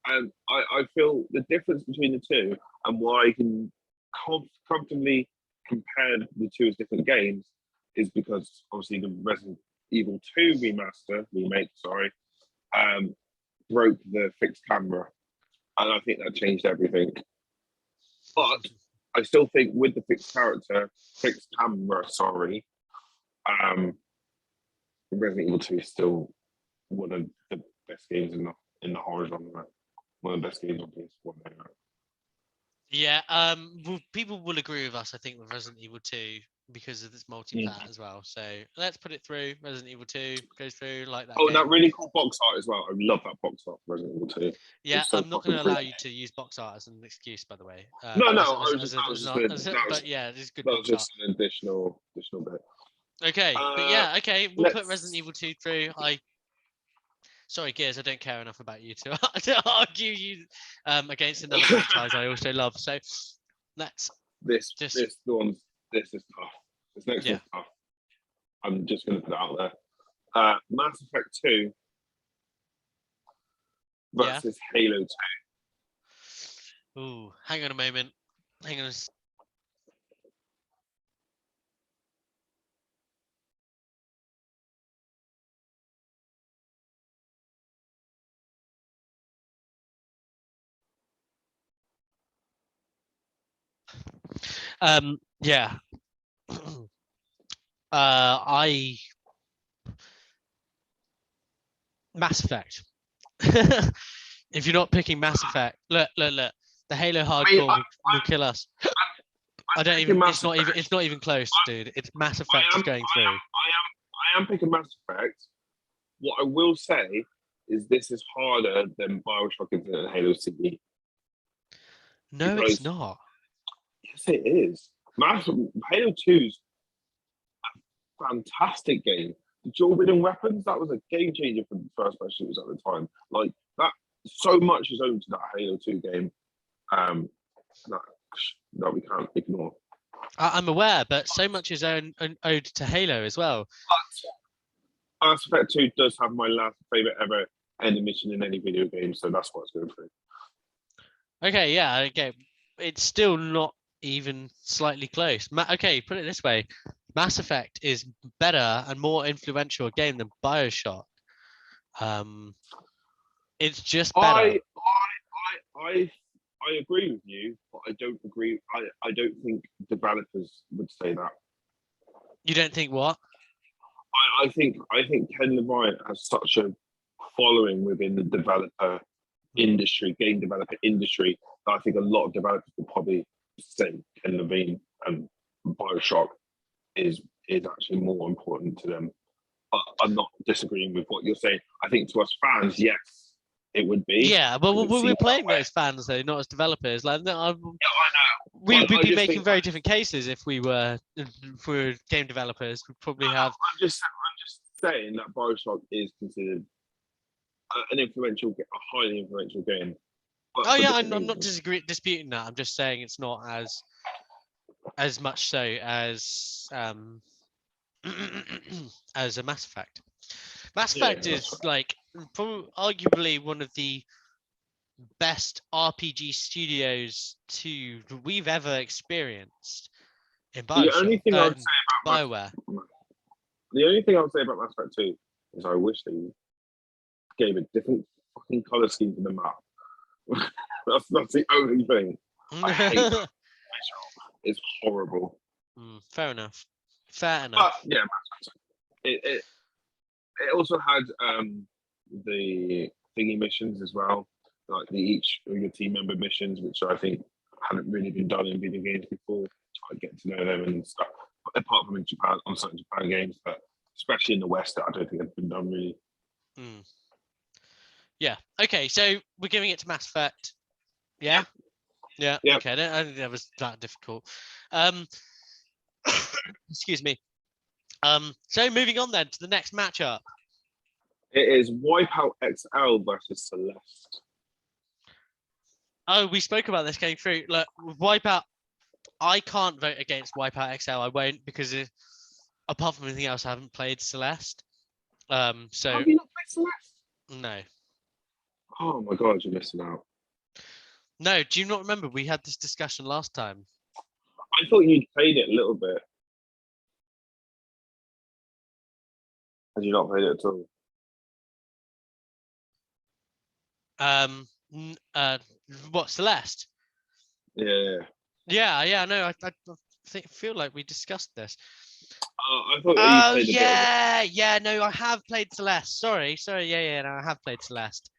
and I feel the difference between the two, and why I can comfortably compare the two as different games, is because obviously the Resident Evil 2 remake, broke the fixed camera, and I think that changed everything. But I still think with the fixed camera, Resident Evil 2 is still one of the best games in the horror genre. One of the best games on PS4. Yeah, people will agree with us, I think, with Resident Evil 2 because of its multi-plat as well. So let's put it through. Resident Evil 2 goes through like that. Oh, and that really cool box art as well. I love that box art for Resident Evil 2. Yeah, I'm not going to allow you to use box art as an excuse, by the way. No, it's good. That was just an additional bit. Okay, but yeah, okay, we'll put Resident Evil 2 through. Sorry, Gears, I don't care enough about you to argue you against another franchise I also love. So let's this is tough. This next one's tough. I'm just going to put it out there. Mass Effect 2 versus Halo 2. Ooh, hang on a moment. Hang on. Yeah. Mass Effect. If you're not picking Mass Effect, look. The Halo I mean, hardcore will kill us. I don't picking even. Mass It's not even close, dude. It's Mass I Effect am, is going through. I am picking Mass Effect. What I will say is this is harder than Bioshock Infinite and Halo CE. No, it's not. Yes, it is. Halo 2's a fantastic game. The dual wielding weapons, that was a game changer for first person shooters at the time. Like that, so much is owed to that Halo 2 game that we can't ignore. I'm aware, but so much is owed to Halo as well. But Mass Effect 2 does have my last favorite ever end mission in any video game, so that's what it's going for. Okay, yeah, okay. It's still not even slightly close. Okay, put it this way. Mass Effect is better and more influential game than Bioshock. It's just better. I agree with you, but I don't agree. I don't think developers would say that. You don't think what? I think Ken Levine has such a following within the developer industry, game developer industry, that I think a lot of developers will probably say Ken Levine and Bioshock is actually more important to them. But I'm not disagreeing with what you're saying. I think to us fans, yes, it would be. Yeah, but we're playing as fans though, not as developers. Like, no, I know. We'd be making very different cases if we were game developers. We'd probably have. I'm just saying that Bioshock is considered an influential, a highly influential game. Oh yeah, I'm not disputing that. I'm just saying it's not as much so as as a Mass Effect. Mass Effect is like arguably one of the best RPG studios we've ever experienced in Bioshock. The only thing I would say about BioWare. The only thing I would say about Mass Effect 2 is I wish they gave a different fucking color scheme to the map. that's the only thing. I hate that visual. It's horrible. Fair enough. But yeah, it also had the thingy missions as well, like each of your team member missions, which I think hadn't really been done in video games before. Try to get to know them and stuff. Apart from in Japan, on certain Japan games, but especially in the West, I don't think it's been done really. Yeah. Okay. So we're giving it to Mass Effect. Yeah. Yeah. Okay. I don't think that was that difficult. Excuse me. So moving on then to the next matchup. It is Wipeout XL versus Celeste. Oh, we spoke about this going through. Look, Wipeout. I can't vote against Wipeout XL. I won't because apart from anything else, I haven't played Celeste. So have you not played Celeste? No. Oh my god, you're missing out. No, do you not remember we had this discussion last time? I thought you'd played it a little bit. Had you not played it at all? What, Celeste? Yeah. No, I feel like we discussed this. I thought you played yeah. No, I have played Celeste. Sorry. Yeah. No, I have played Celeste.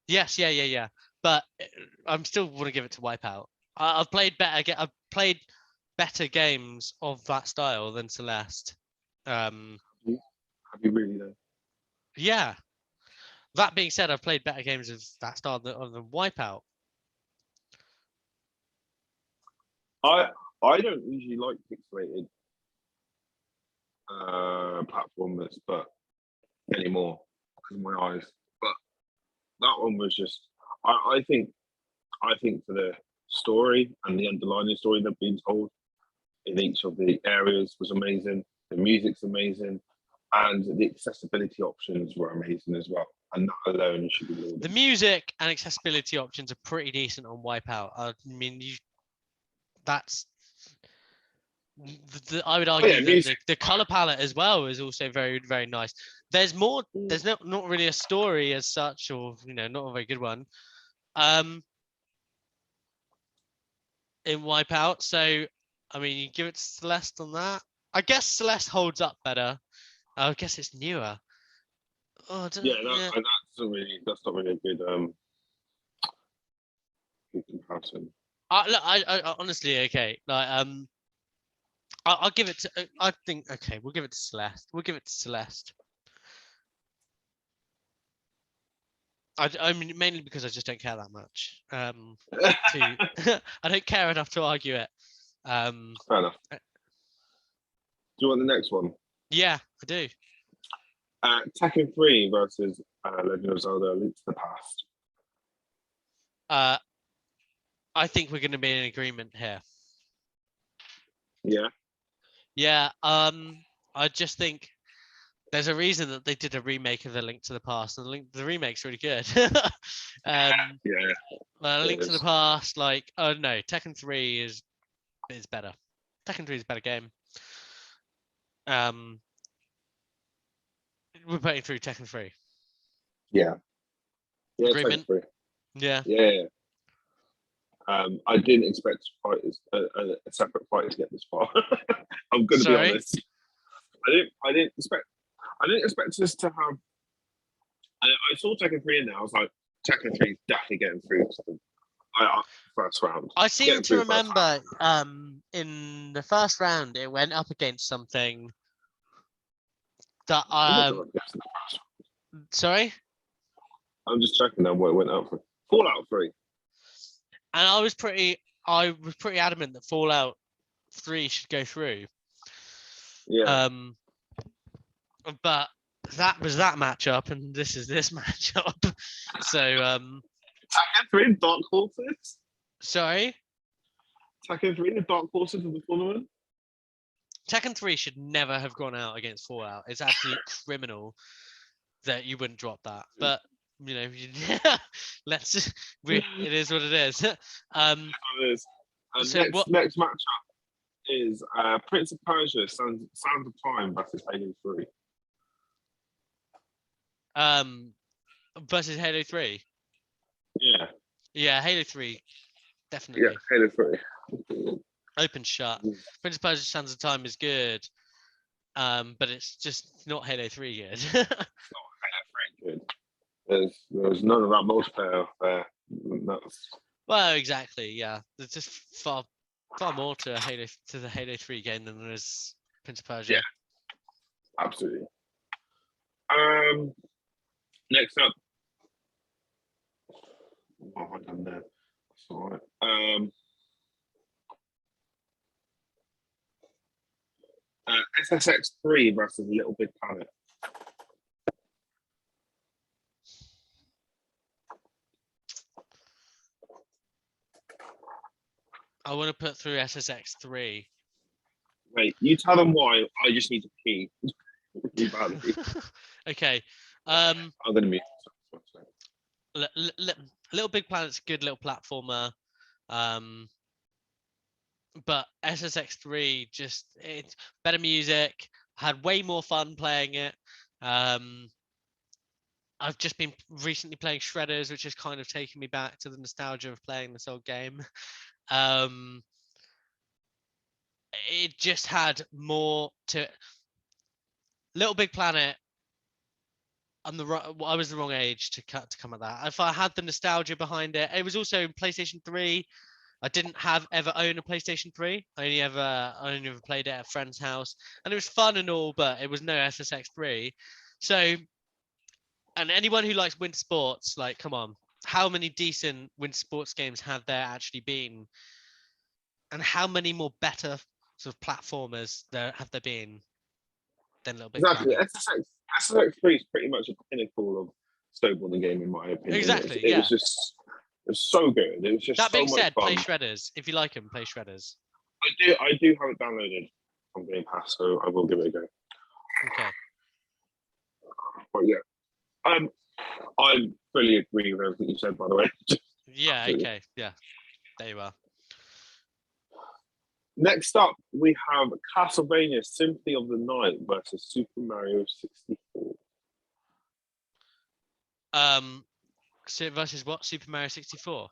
Yes, yeah. But I'm still want to give it to Wipeout. I've played better games of that style than Celeste. Have you really though? Yeah. That being said, I've played better games of that style than Wipeout. I don't usually like pixelated platformers, but anymore because of my eyes. But that one was just I think for the story and the underlying story that's been told in each of the areas was amazing. The music's amazing, and the accessibility options were amazing as well. And that alone should be lauded. The music and accessibility options are pretty decent on Wipeout. I mean, I would argue that the color palette as well is also very, very nice. There's more. There's not really a story as such, or not a very good one. In Wipeout, so I mean, you give it to Celeste on that. I guess Celeste holds up better. I guess it's newer. Oh, I don't, Yeah, yeah. that's not really a good good comparison. Look, I honestly, okay, like I'll give it to. I think okay, we'll give it to Celeste. We'll give it to Celeste. I mean, mainly because I just don't care that much. I don't care enough to argue it. Fair enough. Do you want the next one? Yeah, I do. Tekken 3 versus Legend of Zelda: Link to the Past. I think we're going to be in agreement here. Yeah. Yeah. I just think there's a reason that they did a remake of the Link to the Past, and the remake's really good. Yeah. Link to the Past, like, oh no, Tekken 3 is better. Tekken 3 is a better game. We're putting through Tekken 3. Yeah. Yeah. Agreement? Tekken 3. Yeah. Yeah. I didn't expect fighters, a separate fighter to get this far. I'm going to be honest. I didn't expect us to have. I saw Tekken 3 in there. I was like, Tekken 3 is definitely getting through to the first round. I seem to remember in the first round it went up against something that sorry? I'm just checking now what it went up for. Fallout 3. And I was pretty adamant that Fallout 3 should go through. Yeah. But that was that matchup, and this is this matchup. So Tekken 3 Dark Horses? Sorry? Tekken 3 the Dark Horses of the tournament? Tekken 3 should never have gone out against Fallout. It's absolutely criminal that you wouldn't drop that. But you know, it is what it is. It is. Next matchup is Prince of Persia: Sands of Time versus Halo 3. Versus Halo 3. Yeah. Yeah, Halo 3, definitely. Yeah, Halo 3. Open shut. Prince of Persia: Sands of Time is good, but it's just not Halo 3 good. It's not Halo 3 good. There's none of that multiplayer there. Well, exactly. Yeah, there's just far more to the Halo 3 game than there is Prince of Persia. Yeah, absolutely. Next up, what have I done there? That's all right. SSX3 versus Little Big Planet. I want to put through SSX3. Wait, you tell them why. I just need to pee. Okay. I'm gonna mute. Little Big Planet's a good little platformer. But SSX3 it's better music. Had way more fun playing it. I've just been recently playing Shredders, which is kind of taking me back to the nostalgia of playing this old game. It just had more to Little Big Planet. I was the wrong age to come at that. If I had the nostalgia behind it, it was also PlayStation 3. I didn't ever own a PlayStation 3. I only ever played it at a friend's house, and it was fun and all, but it was no SSX3. So, and anyone who likes winter sports, like, come on, how many decent winter sports games have there actually been, and how many more better sort of platformers have there been than Little Big Planet? SSX3 is pretty much a pinnacle of snowboarding game in my opinion. Exactly. It was so good. It was just that being so much said, fun. play Shredders. If you like them, play Shredders. I do have it downloaded on Game Pass, so I will give it a go. Okay. But yeah, I fully agree with everything you said. By the way. Yeah. Absolutely. Okay. Yeah. There you are. Next up, we have Castlevania: Symphony of the Night versus Super Mario 64. So versus what? Super Mario 64?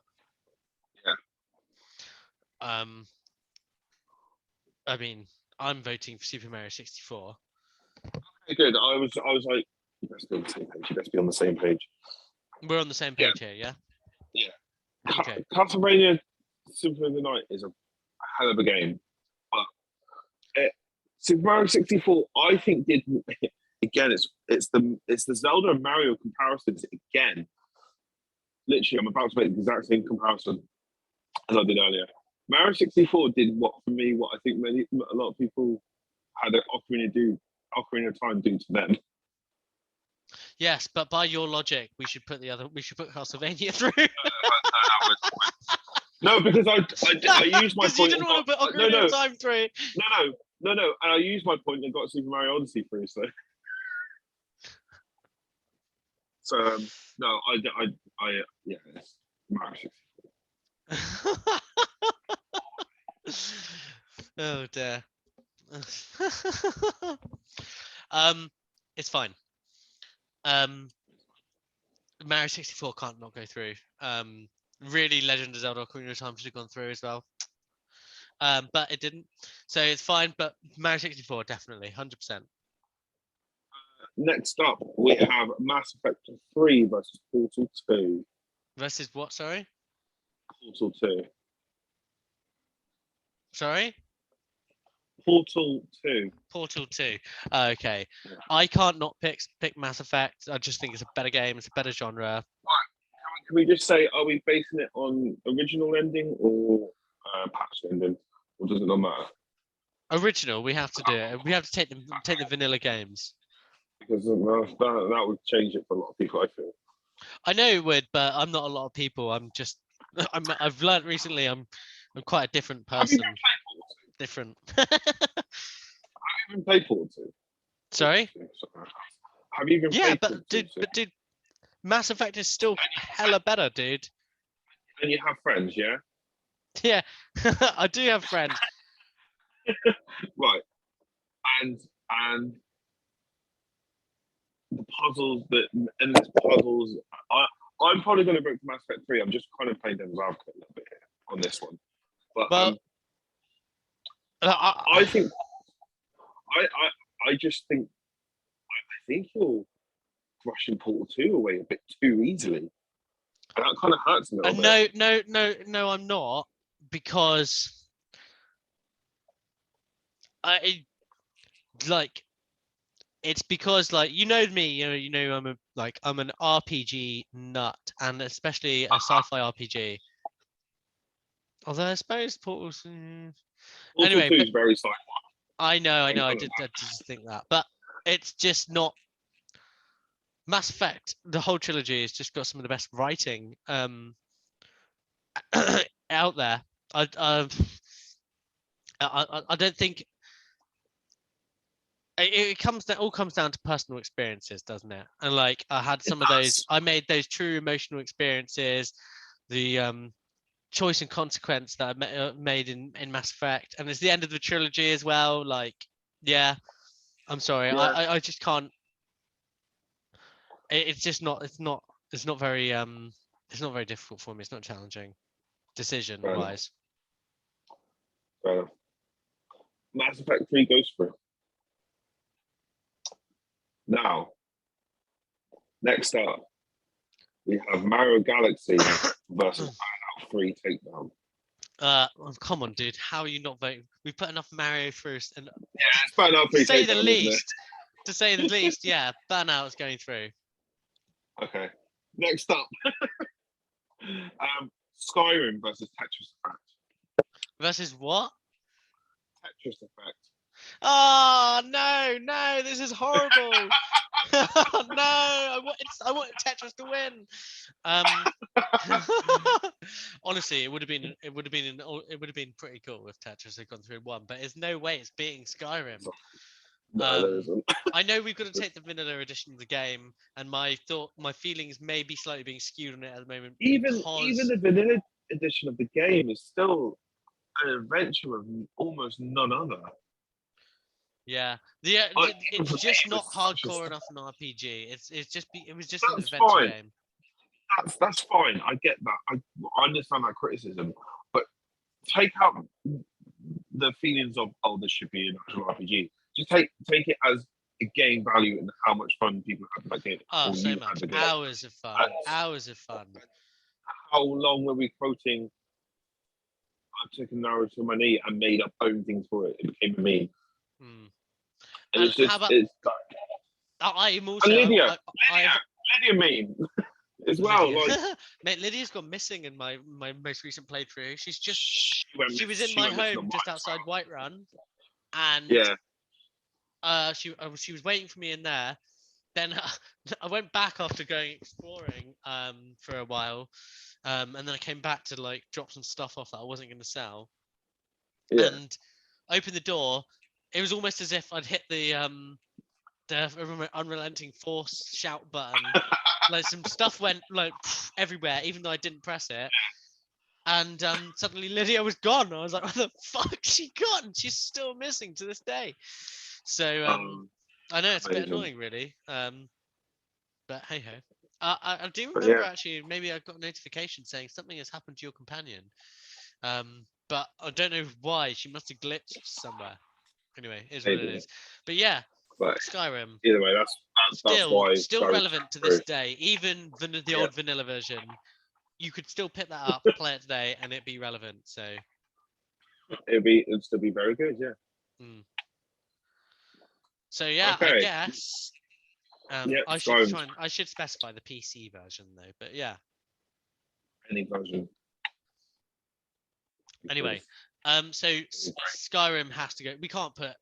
Yeah. I mean, I'm voting for Super Mario 64. Okay, good. I was like, You best be on the same page. You best be on the same page. We're on the same page here, yeah? Yeah. Okay. Castlevania Symphony of the Night is a hell of a game, but Super Mario 64, I think, did again. It's the Zelda and Mario comparisons again. Literally, I'm about to make the exact same comparison as I did earlier. Mario 64 did what I think a lot of people had Ocarina of Time do to them. Yes, but by your logic, we should put Castlevania through. No, because I used my point. You didn't want to put Ocarina of Time through. No, and I used my point and got Super Mario Odyssey through. So no, yeah, it's Mario 64. Oh dear. It's fine. Mario 64 can't not go through. Really, Legend of Zelda Ocarina of Time should have gone through as well. But it didn't, so it's fine. But Mario 64 definitely 100%. Next up, we have Mass Effect 3 versus Portal 2. Versus what? Sorry. Portal 2. Sorry. Portal 2. Portal 2. Okay. Yeah. I can't not pick Mass Effect. I just think it's a better game. It's a better genre. Right. Can we just say, are we basing it on original ending or patch ending? Or does it not matter? Original. We have to do it. We have to take the vanilla games. Because that would change it for a lot of people, I feel. I know it would, but I'm not a lot of people. I've learned recently I'm quite a different person. Have you different. Have you even played Portal 2? Sorry? Have you even played Portal 2? But dude, Mass Effect is still hella better, dude. And you have friends, yeah? Yeah, I do have friends. Right. And the puzzles I'm probably going to vote for Mass Effect 3. I'm just kind of playing devil's advocate a little bit here on this one. But I think I think you're brushing Portal 2 away a bit too easily. And that kind of hurts a little bit. No, I'm not, because it's because you know me, I'm an RPG nut, and especially a sci-fi RPG. Although I suppose Portal's Portal 2 is very sci-fi. I know. I just think that, but it's just not. Mass Effect, the whole trilogy, has just got some of the best writing out there. I don't think it all comes down to personal experiences, doesn't it? And I had some of those. I made those true emotional experiences. The choice and consequence that I made in Mass Effect, and it's the end of the trilogy as well. Yeah, I'm sorry, yeah. I just can't. It's just not. It's not very. It's not very difficult for me. It's not challenging, decision-wise. Fair enough. Mass Effect 3 goes through. Now, next up, we have Mario Galaxy versus Bioshock 3 Takedown. Come on, dude. How are you not voting? We put enough Mario first, and it's Bioshock 3 to say the least. To say the least, yeah. Burnout's going through. Okay. Next up, Skyrim versus Tetris Effect. Versus what? Tetris Effect. Oh no! This is horrible. No, I want Tetris to win. Honestly, it would have been pretty cool if Tetris had gone through and won, but there's no way it's beating Skyrim. No, there isn't. I know we've got to take the vanilla edition of the game, and my feelings may be slightly being skewed on it at the moment. Even the vanilla edition of the game is still an adventure of almost none other. Yeah, it's just not hardcore enough an RPG. It was just an adventure fine. game. That's fine. I get that. I understand that criticism, but take out the feelings of this should be an actual RPG. Just take it as game value and how much fun people had that game. Oh, or so you much. had the game. Hours of fun. And Hours of fun. how long were we quoting? I took a Naruto to my knee and made up own things for it. It became a meme. Hmm. And it's just, how about, it's like, I'm also... and Lydia meme as well. Lydia. Like, Mate, Lydia's gone missing in my most recent playthrough. She was in she my went missing home on just mine. outside Whiterun, and she was waiting for me in there. Then I went back after going exploring for a while, and then I came back to like drop some stuff off that I wasn't going to sell, and opened the door. It was almost as if I'd hit the unrelenting force shout button. Like some stuff went like everywhere, even though I didn't press it. And suddenly Lydia was gone. I was like, "What the fuck? She gone? She's still missing to this day." So I know it's a bit annoying, really. But hey ho. I do remember actually. Maybe I got a notification saying something has happened to your companion. But I don't know why. She must have glitched somewhere. Anyway, is what it is. But yeah, but Skyrim. Either way, that's why still relevant to this day. Even the old vanilla version, you could still pick that up, play it today, and it'd be relevant. So it'd still be very good, yeah. So yeah, okay. I guess I should specify the PC version though. But yeah, any version. Anyway, so Skyrim has to go. We can't put.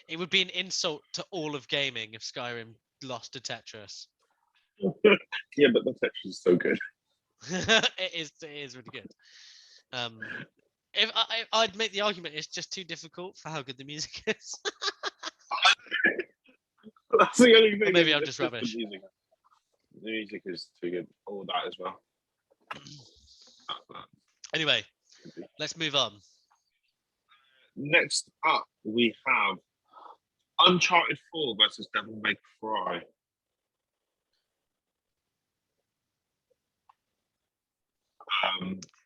It would be an insult to all of gaming if Skyrim lost to Tetris. Yeah, but the Tetris is so good. It is really good. If I'd make the argument it's just too difficult for how good the music is. That's the only thing. Or maybe I'm just rubbish. The music is too good. All that as well. Anyway, let's move on. Next up, we have Uncharted 4 versus Devil May Cry.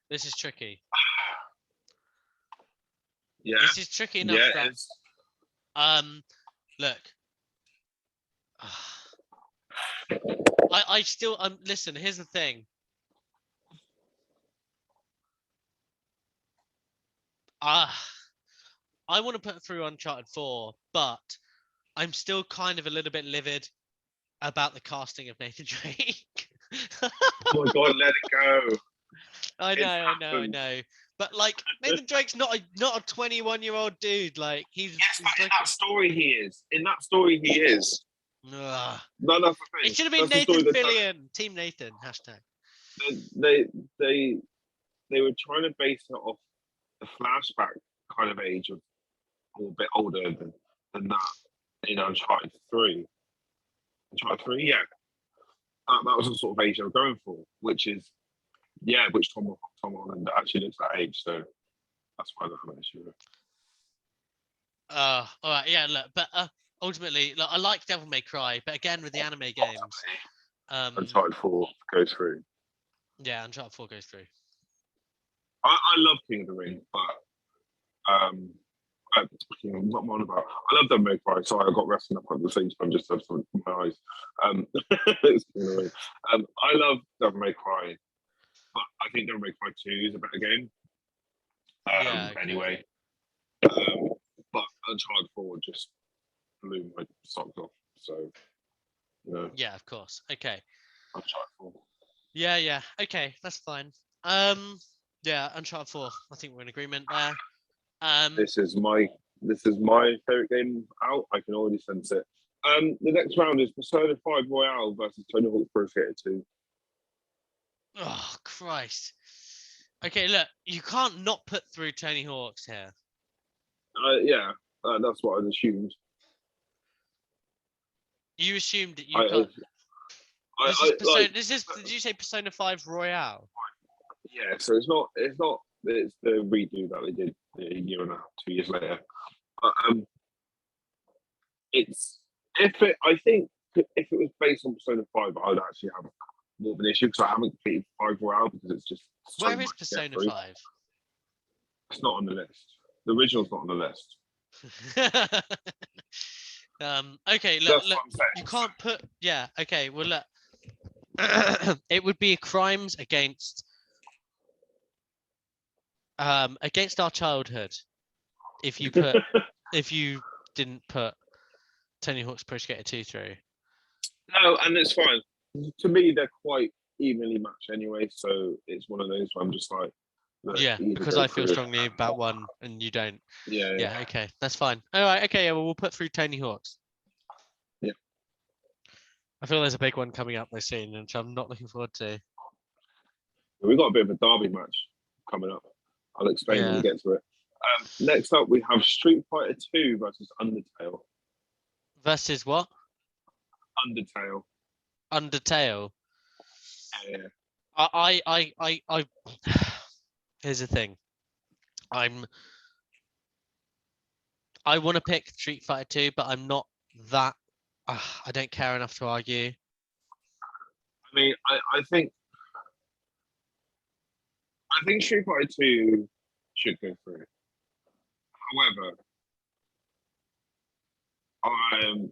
This is tricky. Yeah. This is tricky enough. Yeah, look. I still listen. Here's the thing. I want to put through Uncharted 4, but I'm still kind of a little bit livid about the casting of Nathan Drake. Oh my god, let it go. I know. But like Nathan Drake's not a 21-year-old dude. Like he's like, in that story he is. In that story he is. No, that's the thing. It should have been Nathan Fillion. Team Nathan. Hashtag. They were trying to base it off the flashback kind of age of or a bit older than that in Uncharted 3. Uncharted 3, yeah. That was the sort of age they were going for, which Tom Holland actually looks that age, so that's why I don't have an issue with it. All right, yeah, look, but ultimately, look, I like Devil May Cry, but again, with the anime games, Uncharted 4 goes through. Yeah, Uncharted 4 goes through. I love King of the Ring, but what am I on about? I love Devil May Cry. Sorry, I got wrestling up at the same time. Just have something in my eyes. I love Devil May Cry, but I think Devil May Cry 2 is a better game. Anyway, but Uncharted 4 just blew my socks off. So, yeah, of course. Okay. Uncharted 4. Yeah. Okay, that's fine. Yeah, Uncharted 4. I think we're in agreement there. This is my favorite game out. I can already sense it. The next round is Persona 5 Royale versus Tony Hawk's Pro Skater 2. Oh Christ! Okay, look, you can't not put through Tony Hawk's here. That's what I assumed. You assumed that you can't. Did you say Persona 5 Royale? Yeah, so it's the redo that they did a year and a half, 2 years later. But I think if it was based on Persona 5, I would actually have more of an issue because I haven't completed 5 Royale because it's just so where is Persona 5? It's not on the list. The original's not on the list. Okay, look, you can't put. Yeah, okay, well, look, it would be crimes against our childhood if you didn't put Tony Hawk's Pro Skater 2 through. No, and it's fine. To me, they're quite evenly matched anyway, so it's one of those where I'm just like, yeah, because I feel strongly about one and you don't. Yeah. Okay, that's fine. All right, okay, yeah, well, we'll put through Tony Hawk's. Yeah. I feel there's a big one coming up this season, which I'm not looking forward to. We've got a bit of a derby match coming up. I'll explain when we get to it. Next up, we have Street Fighter 2 versus Undertale. Versus what? Undertale. Yeah. I here's the thing. I want to pick Street Fighter 2, but I'm not that. I don't care enough to argue. I mean, I think Street Fighter 2 should go through. However,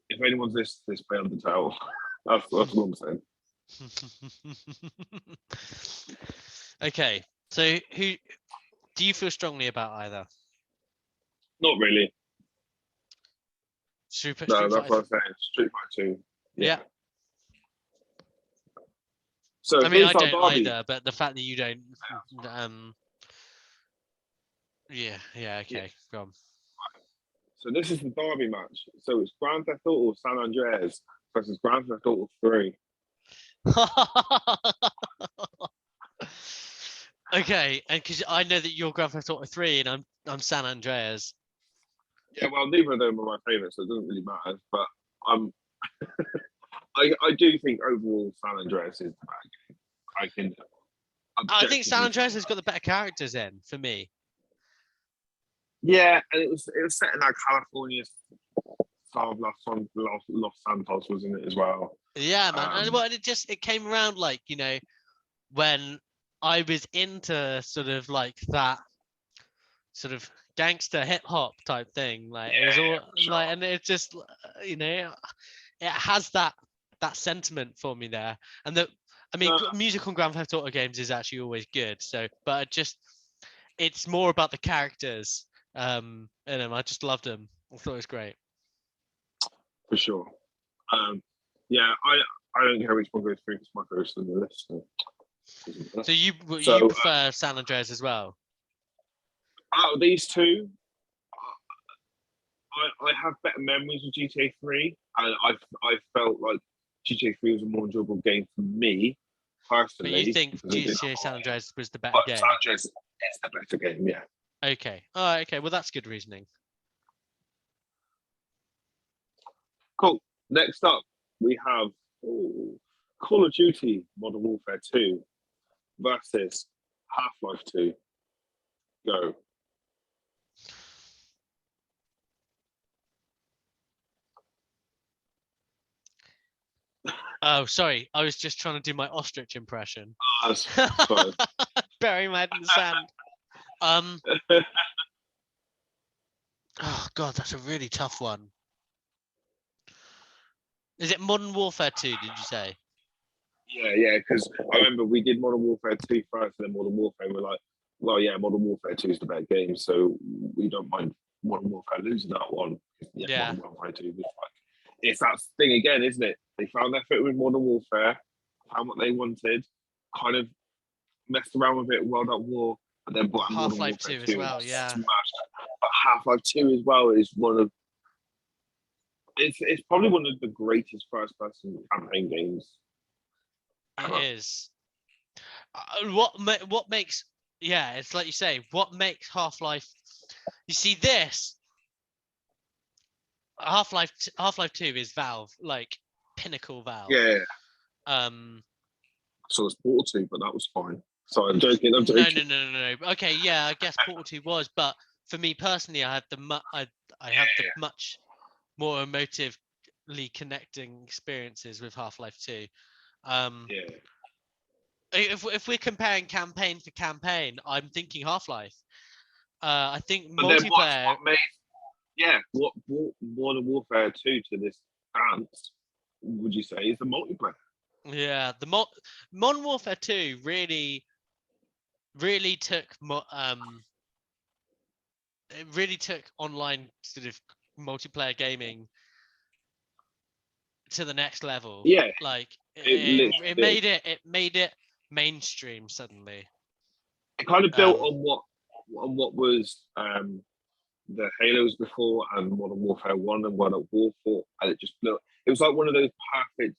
if anyone's this play Undertale, that's what I'm saying. Okay, so who do you feel strongly about either? Not really. Street that's Fighter what I'm saying. Street Fighter 2. Yeah. So I mean, I don't either, but the fact that you don't, okay, go on. So this is the derby match. So it's Grand Theft Auto San Andreas versus Grand Theft Auto 3. Okay, and because I know that you're Grand Theft Auto 3 and I'm San Andreas. Yeah, well, neither of them are my favourites, so it doesn't really matter. But I do think overall San Andreas is the better game. I think San Andreas has got the better characters in for me. Yeah, and it was set in that California style of Los Santos, wasn't it, as well? Yeah, man. And well, it came around like, when I was into sort of like that sort of gangster hip hop type thing. Like it was all like, and it's just, it has that sentiment for me there. And music on Grand Theft Auto games is actually always good. So, but it's more about the characters. And I just loved them. I thought it was great. For sure. Yeah, I don't care which one goes through. It's my first on the list. So you prefer San Andreas as well? Out of these two, I have better memories of GTA 3, and I felt like GTA 3 was a more enjoyable game for me personally. But you think GTA San Andreas was the better game? San Andreas is the better game, yeah. Okay. Oh, okay. Well, that's good reasoning. Cool. Next up, we have Call of Duty Modern Warfare 2 versus Half-Life 2. Go. Oh, sorry. I was just trying to do my ostrich impression. That's fine. Bury my head in the sand. Oh, God, that's a really tough one. Is it Modern Warfare 2, did you say? Yeah, because I remember we did Modern Warfare 2 first, and then Modern Warfare, we're like, well, yeah, Modern Warfare 2 is the better game, so we don't mind Modern Warfare losing that one. Yeah. Modern Warfare 2 was like, it's that thing again, isn't it? They found their fit with Modern Warfare, found what they wanted, kind of messed around with it, World at War, and then brought Half-Life 2 as well, yeah. Smashed. But Half-Life 2 as well is one of, it's probably one of the greatest first-person campaign games. It is. What makes, it's like you say, what makes Half-Life, you see this, Half-Life 2 is Valve, like pinnacle Valve. Yeah. So it's Portal 2, but that was fine. Sorry, I'm joking. No. Okay, yeah, I guess Portal 2 was, but for me personally, I have the much more emotively connecting experiences with Half-Life 2. If we're comparing campaign for campaign, I'm thinking Half-Life. I think multiplayer. yeah, what brought Modern Warfare 2 to this dance, would you say, is the multiplayer? Yeah, the Modern Warfare 2 really took it really took online sort of multiplayer gaming to the next level. Yeah, Like it literally it did. made it mainstream suddenly. It kind of built Um, on what was the Halos before and Modern Warfare 1 and World at War 4, and it just built. It was like one of those perfect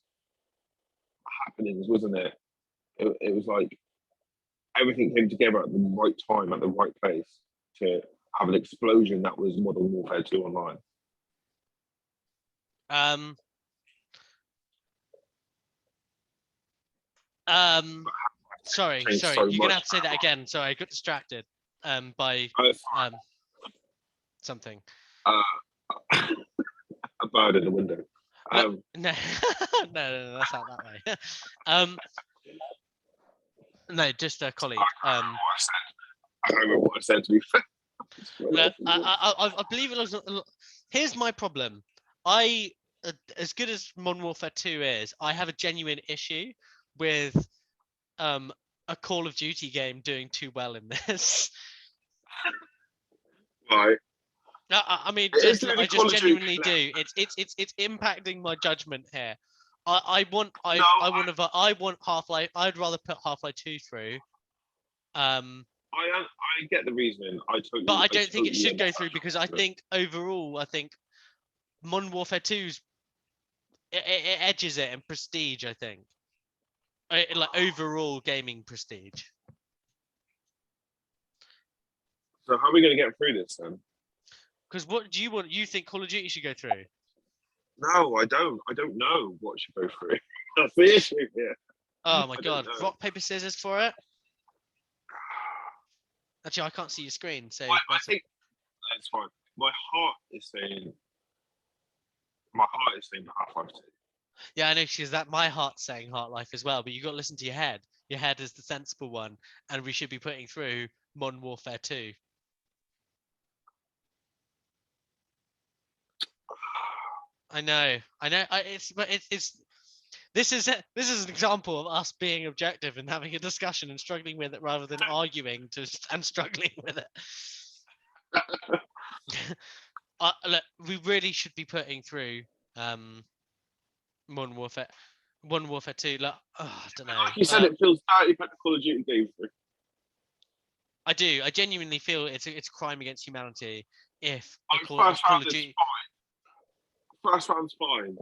happenings, wasn't it? It was like everything came together at the right time, at the right place to have an explosion that was Modern Warfare 2 online. um, sorry, Changed you're so gonna much. have to say that again. Sorry, I got distracted by something. A bird in the window. No, no, that's out that way. No, just a colleague. I don't remember what I said to be fair. Look, I believe it was. Here's my problem. As good as Modern Warfare 2 is, I have a genuine issue with a Call of Duty game doing too well in this. Right. I mean, I just genuinely do. It's impacting my judgment here. I want Half-Life. I'd rather put Half-Life 2 through. I get the reasoning. But I don't think it should go through because I think overall, Modern Warfare 2's it edges it in prestige. I think, like overall gaming prestige. So how are we going to get through this then? Because what do you want? You think Call of Duty should go through? No, I don't. I don't know what should go through. That's the issue here. Oh my god! Rock paper scissors for it. Actually, I can't see your screen, so I think that's fine. My heart is saying Half-Life 2. Yeah, I know she's that. My heart's saying Half-Life as well, but you got to listen to your head. Your head is the sensible one, and we should be putting through Modern Warfare 2. I know. This is an example of us being objective and having a discussion and struggling with it rather than arguing and struggling with it. Look, we really should be putting through Modern Warfare 2. Look, I don't know. Like you said, it feels dirty put the Call of Duty game through. I do. I genuinely feel it's a crime against humanity if Call of Duty. First round's fine.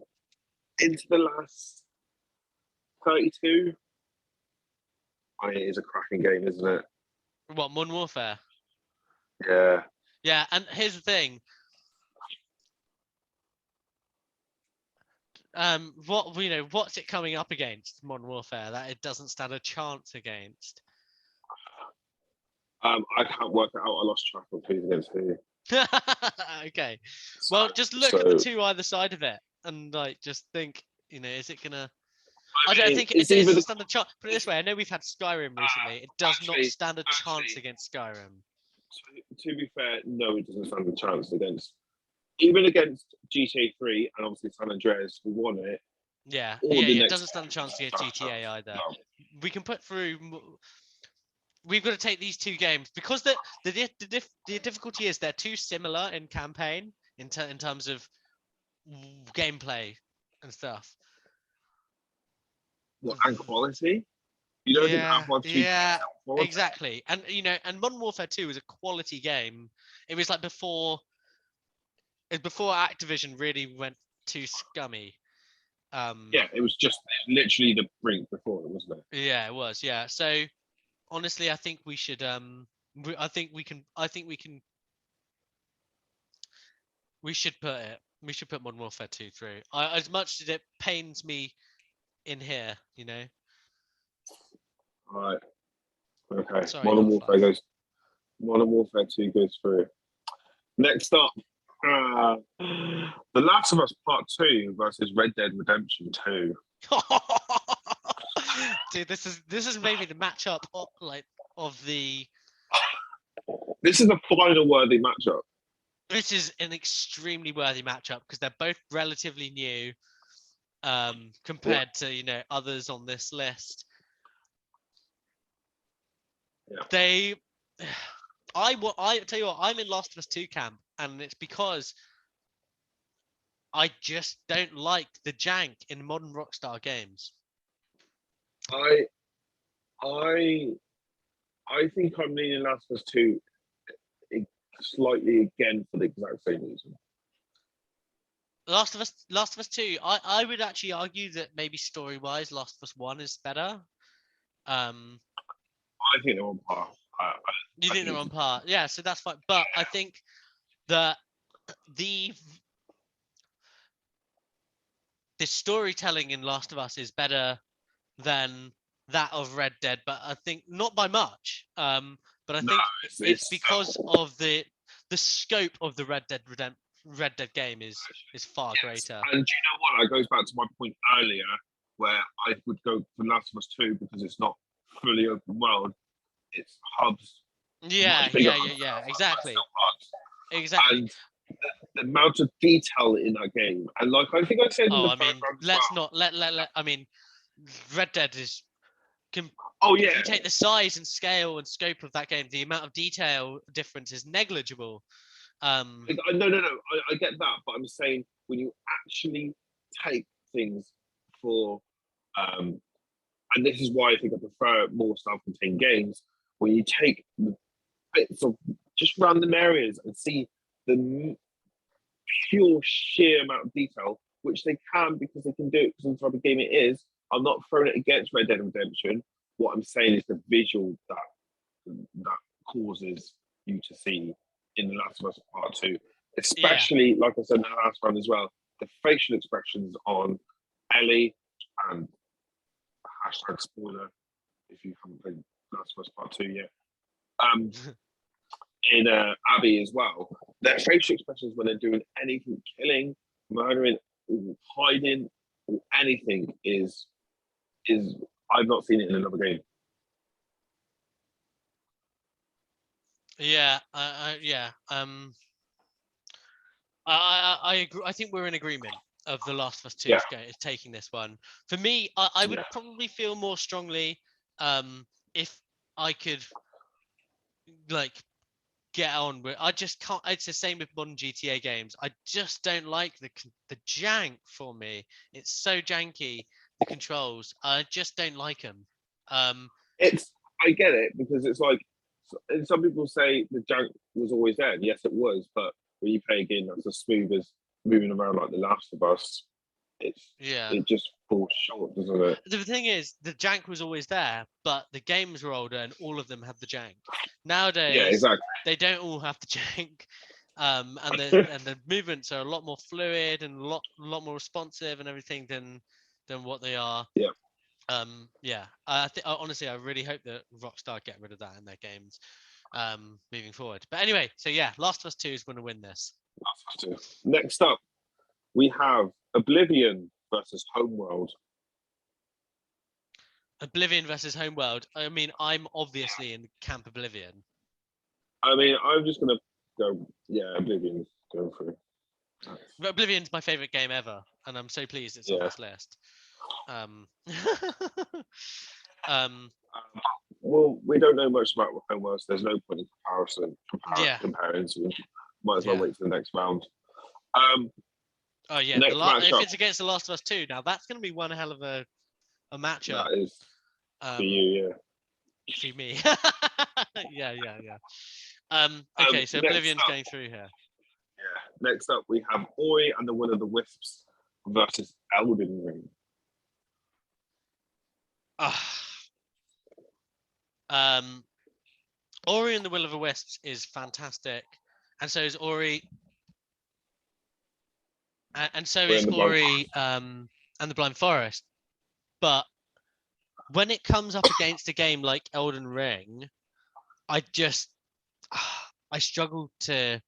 Into the last 32. It is a cracking game, isn't it? What, Modern Warfare? Yeah. Yeah, and here's the thing. What's it coming up against, Modern Warfare, that it doesn't stand a chance against? I can't work it out. I lost track of who's against who. Okay. Well, just look at the two either side of it and just think, is it gonna? I don't think it doesn't stand a chance. Put it this way: I know we've had Skyrim recently. It does not stand a chance against Skyrim. To be fair, no, it doesn't stand a chance against GTA 3 and obviously San Andreas, who won it. Yeah, it doesn't stand a chance against GTA either. No. We can put through. We've got to take these two games because the difficulty is they're too similar in campaign in terms of gameplay and stuff. What, and quality? You don't think Half-Life 2? Yeah, exactly. And and Modern Warfare 2 is a quality game. It was like before Activision really went too scummy. Yeah, it was literally the brink before it, wasn't it? Yeah, it was. Yeah. So honestly, I think we should. We should put it. We should put Modern Warfare 2 through. As much as it pains me in here, Right. Okay. Sorry, Modern Warfare 2 goes through. Next up, The Last of Us Part 2 versus Red Dead Redemption 2. Dude, this is maybe the matchup of the. This is a final worthy matchup. this is an extremely worthy matchup because they're both relatively new compared to others on this list. Yeah. I tell you what, I'm in Last of Us 2 camp, and it's because I just don't like the jank in modern Rockstar games. I think I'm leaning Last of Us 2 slightly again for the exact same reason. Last of Us 2, I would actually argue that maybe story-wise, Last of Us 1 is better. I think they're on par. You think they're on par? Yeah, so that's fine. But I think that the storytelling in Last of Us is better than that of Red Dead, but I think not by much. But I think it's because of the scope of the Red Dead game is far greater. And do you know what? It goes back to my point earlier, where I would go for Last of Us 2 because it's not fully open world. It's hubs. Yeah, exactly. Exactly. And the amount of detail in that game, and like I think I said in the first round let's not let. I mean, Red Dead is. If you take the size and scale and scope of that game, the amount of detail difference is negligible. No. I get that, but I'm saying when you actually take things for, and this is why I think I prefer more self-contained games, where you take the bits of just random areas and see the pure sheer amount of detail, which they can because they can do it because of the type of game it is. I'm not throwing it against Red Dead Redemption. What I'm saying is the visual that causes you to see in The Last of Us Part 2, especially like I said in the last round as well, the facial expressions on Ellie and #spoiler if you haven't played Last of Us Part 2 yet. In Abby as well, their facial expressions when they're doing anything, killing, murdering, or hiding, or anything is I've not seen it in another game. Yeah, I agree. I think we're in agreement of The Last of Us 2 is taking this one. For me, I would probably feel more strongly if I could get on with. I just can't. It's the same with modern GTA games. I just don't like the jank for me. It's so janky. The controls. I just don't like them. I get it because it's like, and some people say the jank was always there. And yes, it was, but when you play a game that's as smooth as moving around like The Last of Us, it just falls short, doesn't it? The thing is, the jank was always there, but the games were older and all of them have the jank. Nowadays, they don't all have the jank, and the movements are a lot more fluid and a lot more responsive and everything than what they are. Yeah. Honestly, I really hope that Rockstar get rid of that in their games moving forward. But anyway, so yeah, Last of Us 2 is going to win this. Last of Us 2. Next up, we have Oblivion versus Homeworld. Oblivion versus Homeworld. I mean, I'm obviously in Camp Oblivion. I mean, I'm just going to go, Oblivion's going through. Oblivion's my favorite game ever, and I'm so pleased it's on this list. Well, we don't know much about Homeworld, so there's no point in comparing to them. Might as well wait for the next round. If it's against The Last of Us 2, now that's going to be one hell of a matchup. That is for you, For me. yeah. Okay, so Oblivion's going through here. Yeah. Next up, we have Ori and the Will of the Wisps versus Elden Ring. Ori and the Will of the Wisps is fantastic, and so is Ori, and so is Ori and the Blind Forest. But when it comes up against a game like Elden Ring, I struggle to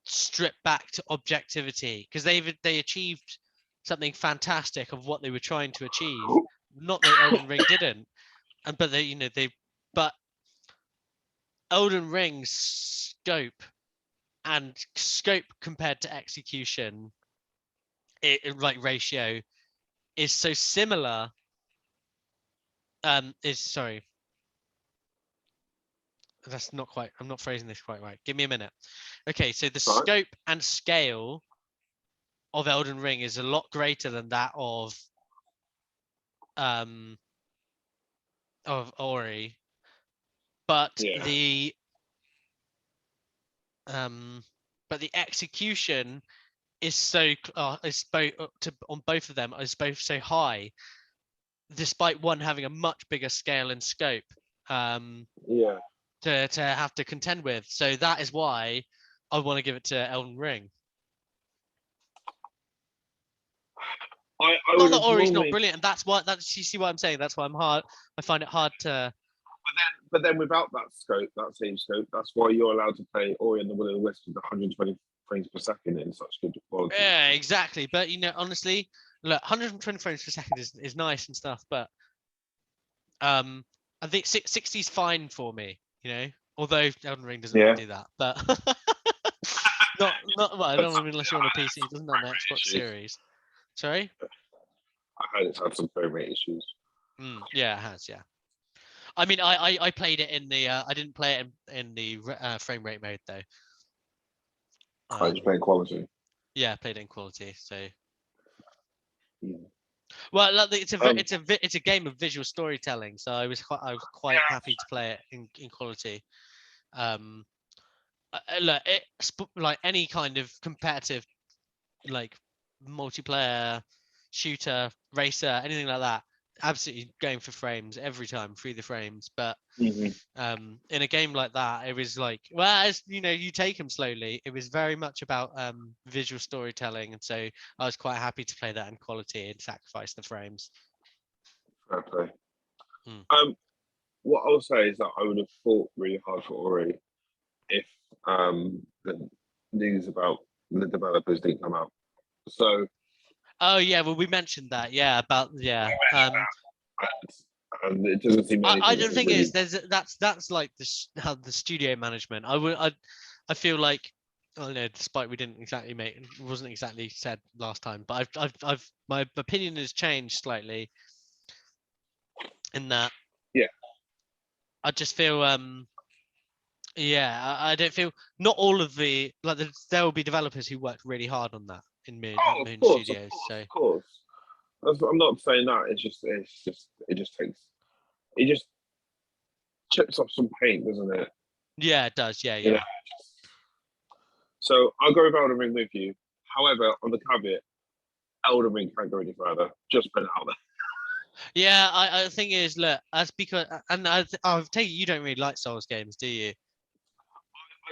strip back to objectivity because they achieved something fantastic of what they were trying to achieve. Not that Elden Ring didn't, but Elden Ring's scope and scope compared to execution, like ratio, is so similar. That's not quite. I'm not phrasing this quite right. Give me a minute. Okay, so the scope and scale of Elden Ring is a lot greater than that of Ori, but the execution is so is both on both of them is both so high, despite one having a much bigger scale and scope. To have to contend with. So that is why I want to give it to Elden Ring. Not that Ori's not brilliant, and that's why. You see what I'm saying? That's why I find it hard to. But then without that scope, that same scope, that's why you're allowed to play Ori and the Will of the Wisps with 120 frames per second in such good quality. Yeah, exactly. But honestly, look, 120 frames per second is nice and stuff, but I think 60 is fine for me. Although Elden Ring doesn't really do that, but not well. I don't mean unless you're on a PC. It doesn't on the Xbox Series. Sorry. I heard it's had some frame rate issues. Yeah, it has. Yeah. I mean, I played it in the. I didn't play it in the frame rate mode though. I just played quality. Yeah, I played it in quality. So. Yeah. Well, it's a game of visual storytelling, so I was quite happy to play it in quality. Look, like any kind of competitive, like multiplayer shooter, racer, anything like that, absolutely going for frames every time through the frames. But in a game like that, it was like, well, as you take them slowly. It was very much about visual storytelling, and so I was quite happy to play that in quality and sacrifice the frames. Fair play. What I'll say is that I would have fought really hard for Ori if the news about the developers didn't come out. So. Oh yeah, well we mentioned that. Yeah, about and it doesn't seem. I don't think really... that's like how the studio management. I feel like, I don't know, despite we didn't exactly it wasn't exactly said last time, but I've my opinion has changed slightly. In that, I just feel I don't feel not all of the there will be developers who worked really hard on that in Moon Studios. Of course. I'm not saying that. It just chips off some paint, doesn't it? Yeah, it does. Yeah. So I'll go with Elden Ring with you. However, on the caveat, Elden Ring can't go any further. Just put it out there. Yeah, I think is look, that's because, and I'll tell you don't really like Souls games, do you?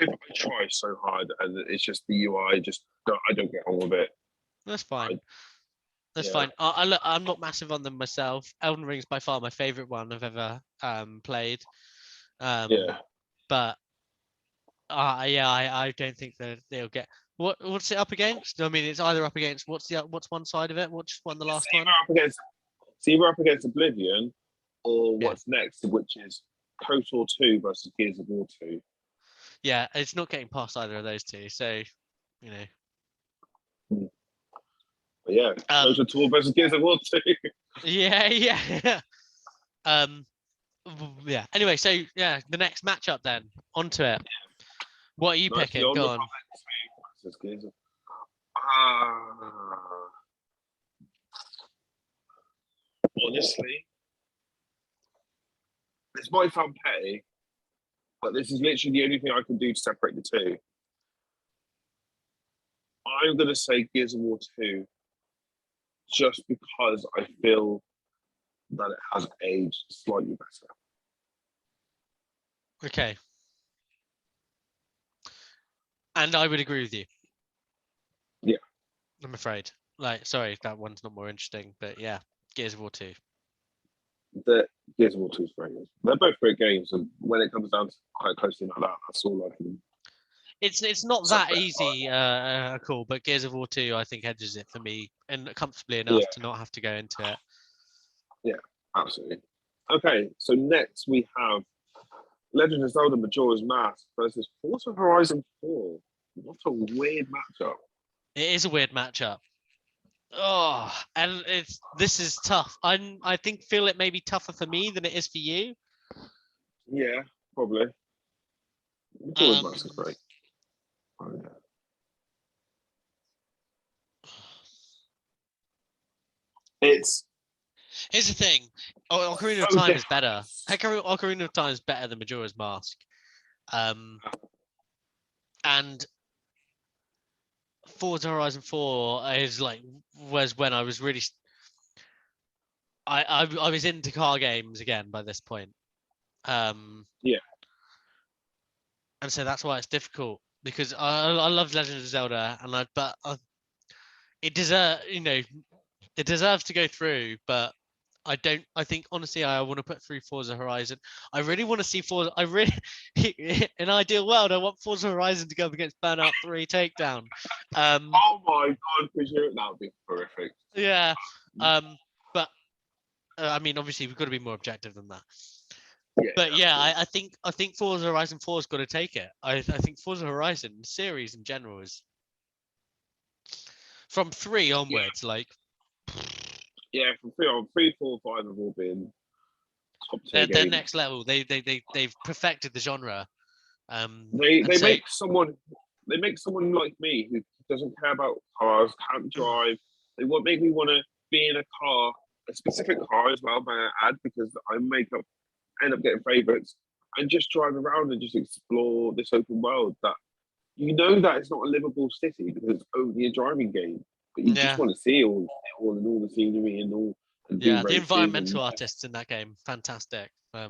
I try so hard, and it's just the UI. I don't get on with it. That's fine. That's fine. I'm not massive on them myself. Elden Ring's by far my favorite one I've ever played. But I don't think that they'll get what's it up against. I mean, it's either up against what's one side of it. What's the last one? We're up against Oblivion, or what's next, which is KOTOR 2 versus Gears of War 2. Yeah, it's not getting past either of those two. So, But yeah, KOTOR 2 versus Gears of War 2. Yeah. Yeah. Anyway, so the next matchup then. Onto it. What are you picking? Go on. Honestly, this might sound petty, but this is literally the only thing I can do to separate the two. I'm going to say Gears of War 2, just because I feel that it has aged slightly better. Okay. And I would agree with you. Yeah. I'm afraid. Sorry, that one's not more interesting, but yeah, Gears of War 2. The Gears of War 2 is great. They're both great games, and when it comes down to quite closely like that, that's all I can. It's not that easy, cool, but Gears of War 2 I think edges it for me and comfortably enough to not have to go into it. Yeah, absolutely. Okay, so next we have Legend of Zelda Majora's Mask versus Forza Horizon 4. What a weird matchup. It is a weird matchup. Oh, and this is tough. I feel it may be tougher for me than it is for you. Yeah, probably. Majora's Mask is great. Oh, yeah. Here's the thing. Ocarina of Time is better. Ocarina of Time is better than Majora's Mask. And Forza Horizon 4 was when I was really I was into car games again by this point. Yeah. And so that's why it's difficult, because I love Legend of Zelda, and it deserves to go through, but I don't. I think honestly, I want to put through Forza Horizon. I really want to see Forza. In an ideal world, I want Forza Horizon to go up against Burnout 3 Takedown. Oh my god, that would be horrific. Yeah. But I mean, obviously, we've got to be more objective than that. Yeah, but yeah, I think Forza Horizon 4 has got to take it. I think Forza Horizon series in general is from 3 onwards, like. Yeah, from 3, 4, 5 have all been top tier games. They're next level. They've perfected the genre. They make someone like me who doesn't care about cars, can't drive. They make me want to be in a car, a specific car as well, may I add, because I end up getting favourites and just drive around and just explore this open world that that it's not a livable city because it's only a driving game. But you just want to see all the scenery and all. And the environmental artists in that game, fantastic. Yeah,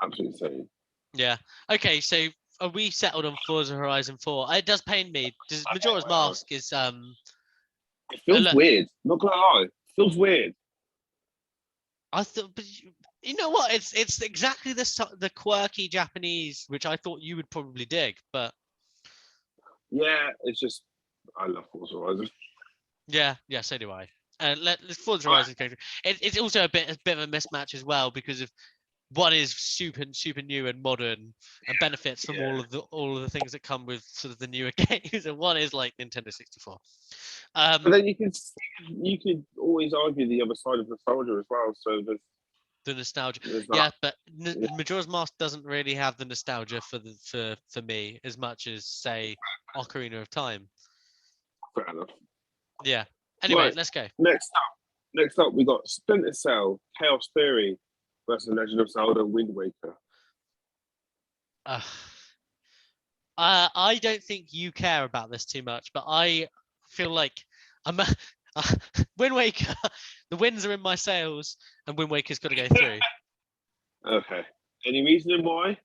absolutely so. Yeah. Okay, so are we settled on Forza Horizon 4? It does pain me. Majora's Mask is It feels weird. Not gonna lie, it feels weird. I thought, but you know what? It's exactly the quirky Japanese, which I thought you would probably dig, but yeah, it's just I love Forza Horizon. Yeah, so do I. Let's Forza Horizon go through. It's also a bit of a mismatch as well, because of one is super new and modern and benefits from all of the things that come with sort of the newer games, and one is like Nintendo 64. But then you could always argue the other side of nostalgia as well. So there's the nostalgia, yeah, but Majora's Mask doesn't really have the nostalgia for me as much as, say, Ocarina of Time. Fair enough. Yeah. Anyway, let's go. Next up, we got Splinter Cell, Chaos Theory versus Legend of Zelda: Wind Waker. I don't think you care about this too much, but I feel like Wind Waker. The winds are in my sails, and Wind Waker's got to go through. Okay. Any reason why?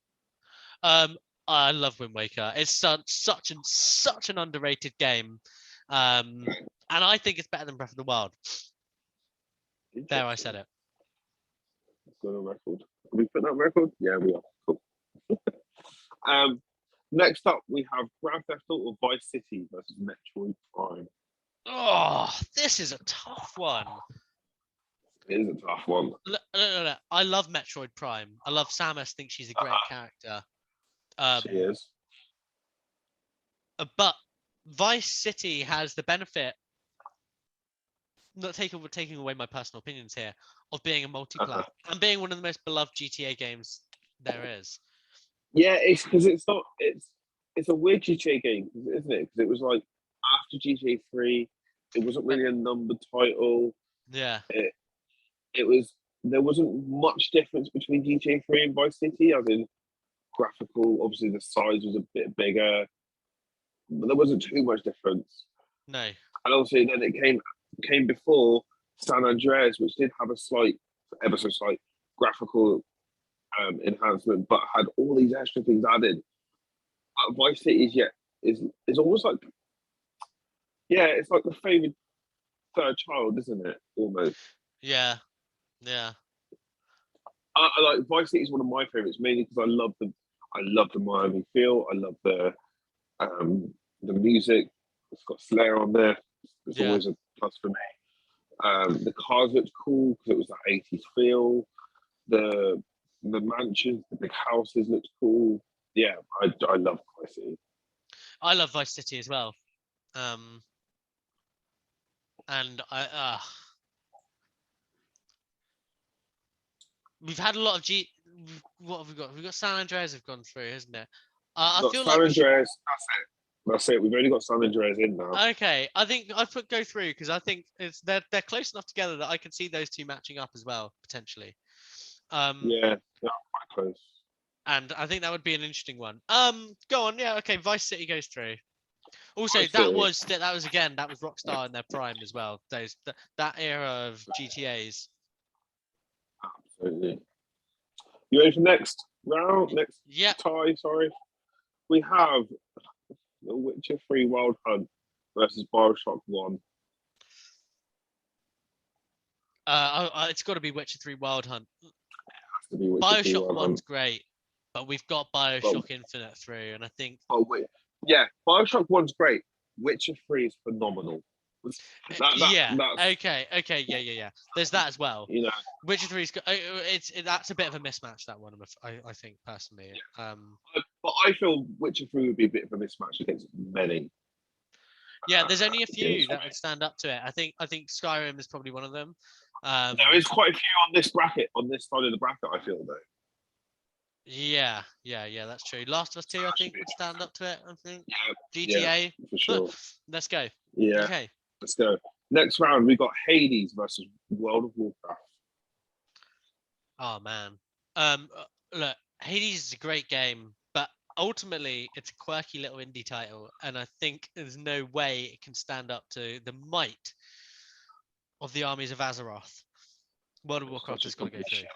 I love Wind Waker. It's such an underrated game, and I think it's better than Breath of the Wild. There, I said it. It's got a record. Are we putting that record? Yeah, we are. Cool. Next up, we have Grand Theft Auto Vice City versus Metroid Prime. Oh, this is a tough one. It is a tough one. Look. I love Metroid Prime. I love Samus. Think she's a great character. She is. But Vice City has the benefit, not taking away my personal opinions here, of being a multiplayer and being one of the most beloved GTA games there is. Yeah, it's because it's a weird GTA game, isn't it? Because it was like after GTA 3, it wasn't really a numbered title. Yeah. There wasn't much difference between GTA 3 and Vice City, as in graphical. Obviously, the size was a bit bigger, but there wasn't too much difference. No. And obviously, then it came before San Andreas, which did have a ever so slight graphical enhancement, but had all these extra things added. But Vice City is almost like, it's like the favorite third child, isn't it? Almost. Yeah. I like Vice City is one of my favorites, mainly because I love the Miami feel. I love the music. It's got Slayer on there. It's always a plus for me. The cars looked cool because it was that 80s feel. The mansions, the big houses looked cool. Yeah, I love Vice City. I love Vice City as well. And we've had a lot of what have we got? We've got San Andreas have gone through, isn't it? I Got feel San like we should. Andreas. That's it. We've only got San Andreas in now. Okay, I think I'd put go through because I think they're close enough together that I can see those two matching up as well potentially. Yeah, they're quite close. And I think that would be an interesting one. Go on, yeah, okay. Vice City goes through. Also, Vice that City. was Rockstar in their prime as well. That era of GTA's. Absolutely. You ready for next round? Next tie, sorry. We have The Witcher 3 Wild Hunt versus Bioshock 1. It's got to be Witcher 3 Wild Hunt. It has to be Witcher Bioshock 3 1's great, but we've got Bioshock Infinite through, and I think. Yeah, Bioshock 1's great. Witcher 3 is phenomenal. Okay. Yeah. There's that as well. You know, Witcher 3's that's a bit of a mismatch, that one. I think personally. Yeah. But I feel Witcher 3 would be a bit of a mismatch against many. Yeah, there's only a few that would stand up to it. I think Skyrim is probably one of them. There is quite a few on this bracket, on this side of the bracket. I feel though. Yeah, that's true. Last of Us 2, I think, would stand up to it. I think. Yeah, GTA. Yeah, for sure. Let's go. Yeah. Okay. Let's go. Next round, we got Hades versus World of Warcraft. Oh man. Look, Hades is a great game, but ultimately it's a quirky little indie title, and I think there's no way it can stand up to the might of the armies of Azeroth. World of Warcraft has got to go through.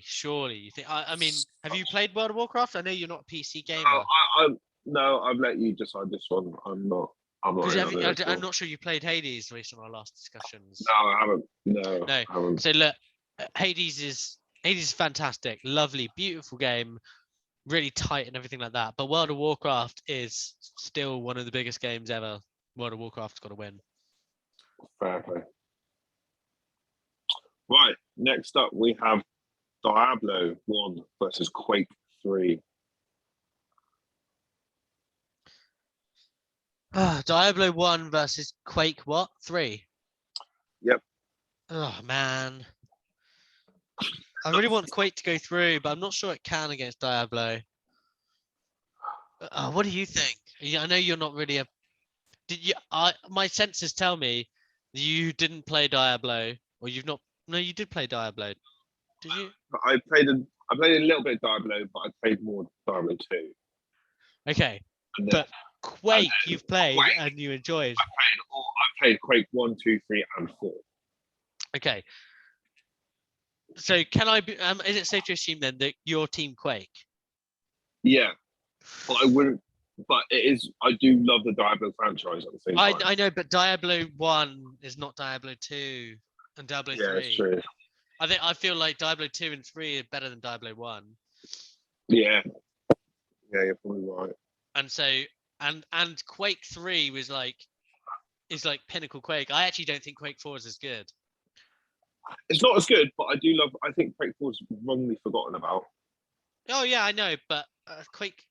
Surely, you think? I mean, have you played World of Warcraft? I know you're not a PC gamer. No, I've let you decide this one. I'm not. I'm not sure you played Hades based on our last discussions. No, I haven't. No. I haven't. So look, Hades is fantastic, lovely, beautiful game, really tight and everything like that. But World of Warcraft is still one of the biggest games ever. World of Warcraft's got to win. Fair play. Right, next up we have Diablo 1 versus Quake 3. Diablo 1 versus Quake 3? Yep. Oh man. I really want Quake to go through, but I'm not sure it can against Diablo. What do you think? I know you're not really my senses tell me you didn't play Diablo, or you've not. No, you did play Diablo. Did you? I played a little bit of Diablo, but I played more Diablo 2. Okay, but Quake you've played and you enjoyed. I played Quake 1, 2, 3, and 4. Okay. So can I be? Is it safe to assume then that your team Quake? Yeah, but I wouldn't. But it is. I do love the Diablo franchise at the same time. I know, but Diablo 1 is not Diablo 2 and Diablo 3. Yeah, it's true. I feel like Diablo 2 and 3 are better than Diablo 1. Yeah. Yeah, you're probably right. And so and Quake 3 is like pinnacle Quake. I actually don't think Quake 4 is as good. It's not as good, but I think Quake 4 is wrongly forgotten about. Oh yeah, I know, but Quake,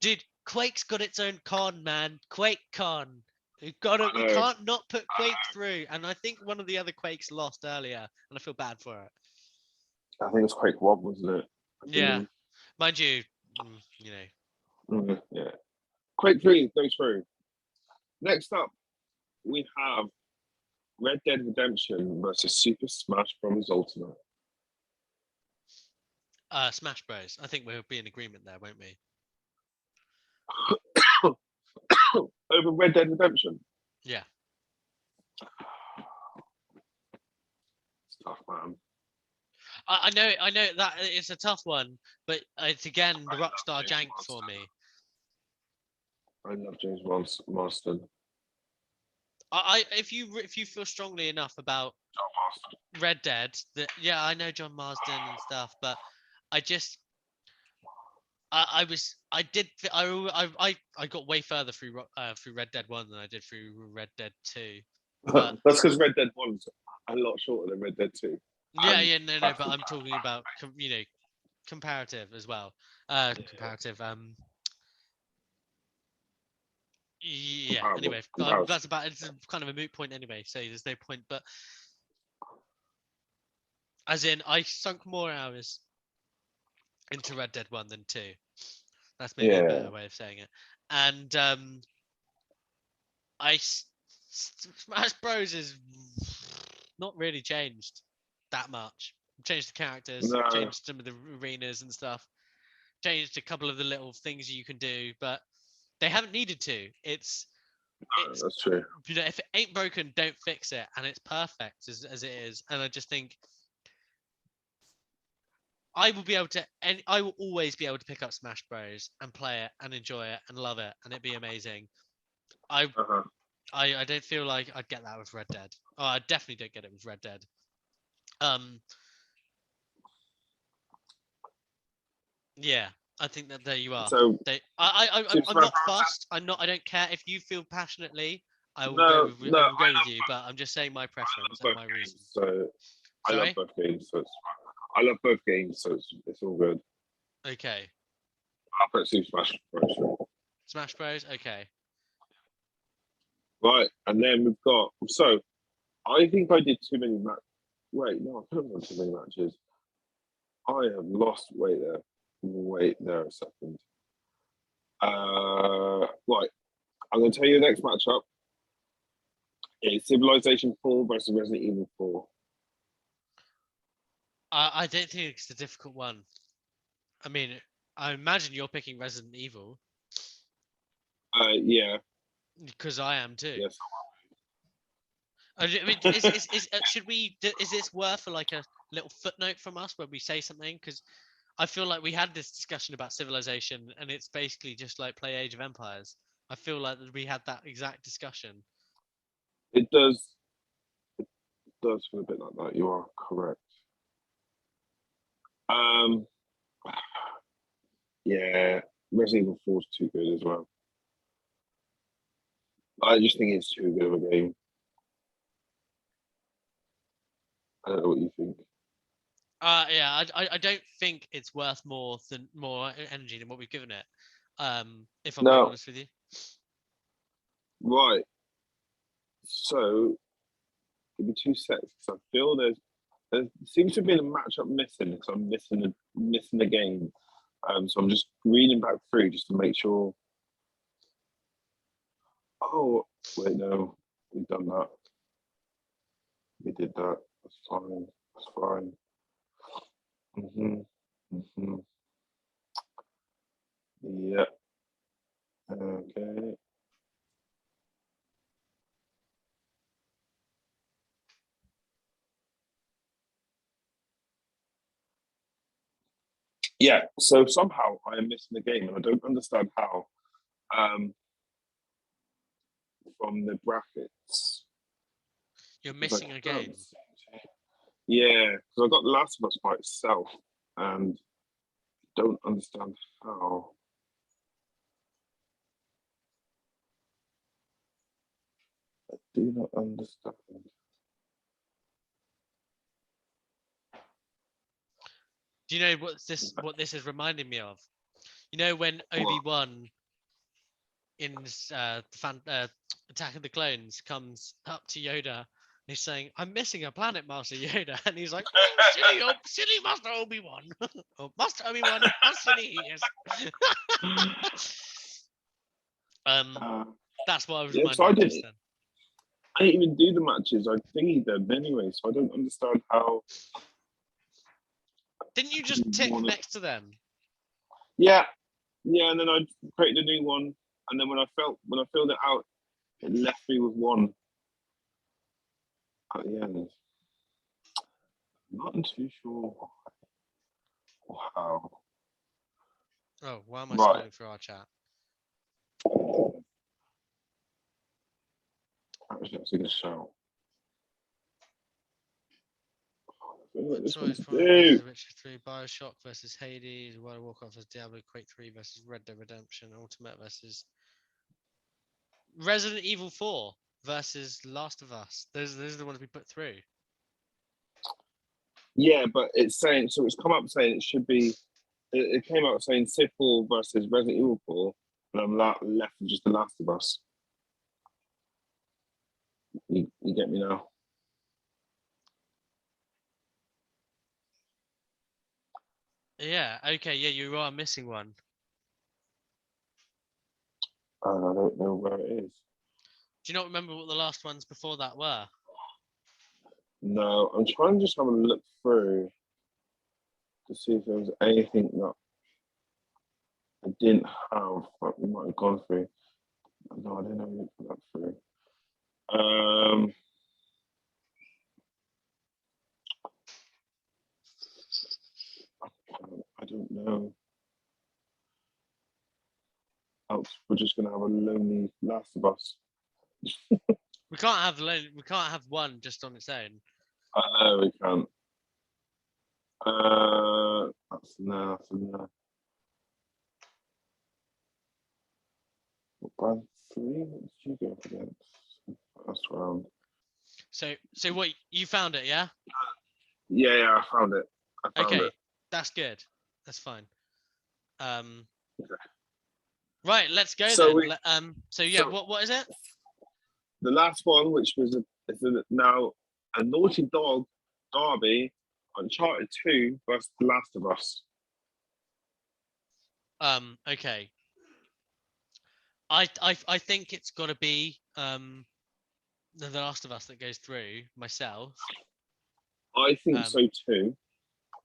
dude, Quake's got its own con, man. Quake con. We can't not put Quake through. And I think one of the other Quakes lost earlier, and I feel bad for it. I think it was Quake 1, wasn't it? Yeah, mind you, Yeah. Quake 3 goes through. Next up, we have Red Dead Redemption versus Super Smash Bros. Ultimate. Smash Bros. I think we'll be in agreement there, won't we? Over Red Dead Redemption? Yeah. It's tough, man. I know that it's a tough one, but it's again the Rockstar jank for me. I love James Marston. If you feel strongly enough about Red Dead, I know John Marsden and stuff, but I got way further through Red Dead 1 than I did through Red Dead 2. That's because Red Dead 1's a lot shorter than Red Dead 2. No, but I'm talking about comparative as well. Comparative. Yeah. Anyway, comparison. that's about. It's kind of a moot point anyway. So there's no point. But as in, I sunk more hours into Red Dead 1 than 2. That's maybe a better way of saying it. And Smash Bros is not really changed that much. Changed the characters, No, changed some of the arenas and stuff, changed a couple of the little things you can do, but they haven't needed to. It's that's true. You know, if it ain't broken, don't fix it, and it's perfect as it is. And I just think I will be able to, and I will always be able to pick up Smash Bros and play it and enjoy it and love it, and it'd be amazing. I don't feel like I'd get that with Red Dead. Oh, I definitely don't get it with Red Dead. Yeah, I think that there you are. So I'm not fussed. I don't care if you feel passionately. I will go with you, but I'm just saying my preference and my reason. So I love both games, so I love both games, so it's all good. Okay. I'll put Super Smash Bros. Smash Bros. Okay. Right, and then we've got. So I think I did too many matches. Wait, no, I haven't done too many matches. I have lost. Wait there a second. Right, I'm going to tell you the next matchup. It's Civilization 4 versus Resident Evil 4. I don't think it's a difficult one. I mean, I imagine you're picking Resident Evil. Yeah. Because I am too. Yes. I mean, should we? Is this worth like a little footnote from us where we say something? Because I feel like we had this discussion about Civilization, and it's basically just like play Age of Empires. I feel like we had that exact discussion. It does feel a bit like that. You are correct. Yeah, Resident Evil 4 is too good as well. I just think it's too good of a game. I don't know what you think. Yeah, I don't think it's worth more energy than what we've given it. If I'm being honest with you. Right. So give me 2 sets because I feel there seems to be a matchup missing because I'm missing the game. So I'm just reading back through just to make sure. Oh wait, no, we've done that. We did that. That's fine. That's fine. Yeah. Okay. Yeah. So somehow I am missing the game, and I don't understand how. From the brackets. You're missing a game. Yeah, because I got The Last of Us by itself, and don't understand how. I do not understand. Do you know what this is reminding me of? You know when Obi-Wan in Attack of the Clones comes up to Yoda and he's saying, "I'm missing a planet, Master Yoda," and he's like, "Oh, silly Master Obi-Wan, oh, Master Obi-Wan, how silly he is." That's what I was reminded of just then. I didn't even do the matches. I thingied them anyway, so I don't understand how. Didn't you just tick next to them? Yeah, and then I created a new one, and then when I filled it out, it left me with one at the end. I'm not too sure why or how. Oh, why am I scrolling through our chat? Actually, that's a good shout. Versus Witcher 3, Bioshock versus Hades, World of Warcraft versus Diablo, Quake 3 versus Red Dead Redemption, Ultimate versus Resident Evil 4 versus Last of Us. Those are the ones we put through. Yeah, but it's saying, so it's come up saying it should be, it came out saying Civ 4 versus Resident Evil 4, and I'm left with just The Last of Us. You get me now? Yeah. Okay. Yeah, you are missing one. I don't know where it is. Do you not remember what the last ones before that were? No, I'm trying to just have a look through to see if there was anything that I didn't have that we might have gone through. No, I didn't have anything put that through. I don't know. Else we're just gonna have a lonely Last of Us. We can't have one just on its own. I know we can't. That's no. What round 3? What did you go for against? First round. So what, you found it, yeah? Yeah, I found it. Okay, that's good. That's fine. Right, let's go then. So what is it? The last one, which was now a Naughty Dog derby, Uncharted 2 versus The Last of Us. Okay. I think it's got to be The Last of Us that goes through myself. I think so too.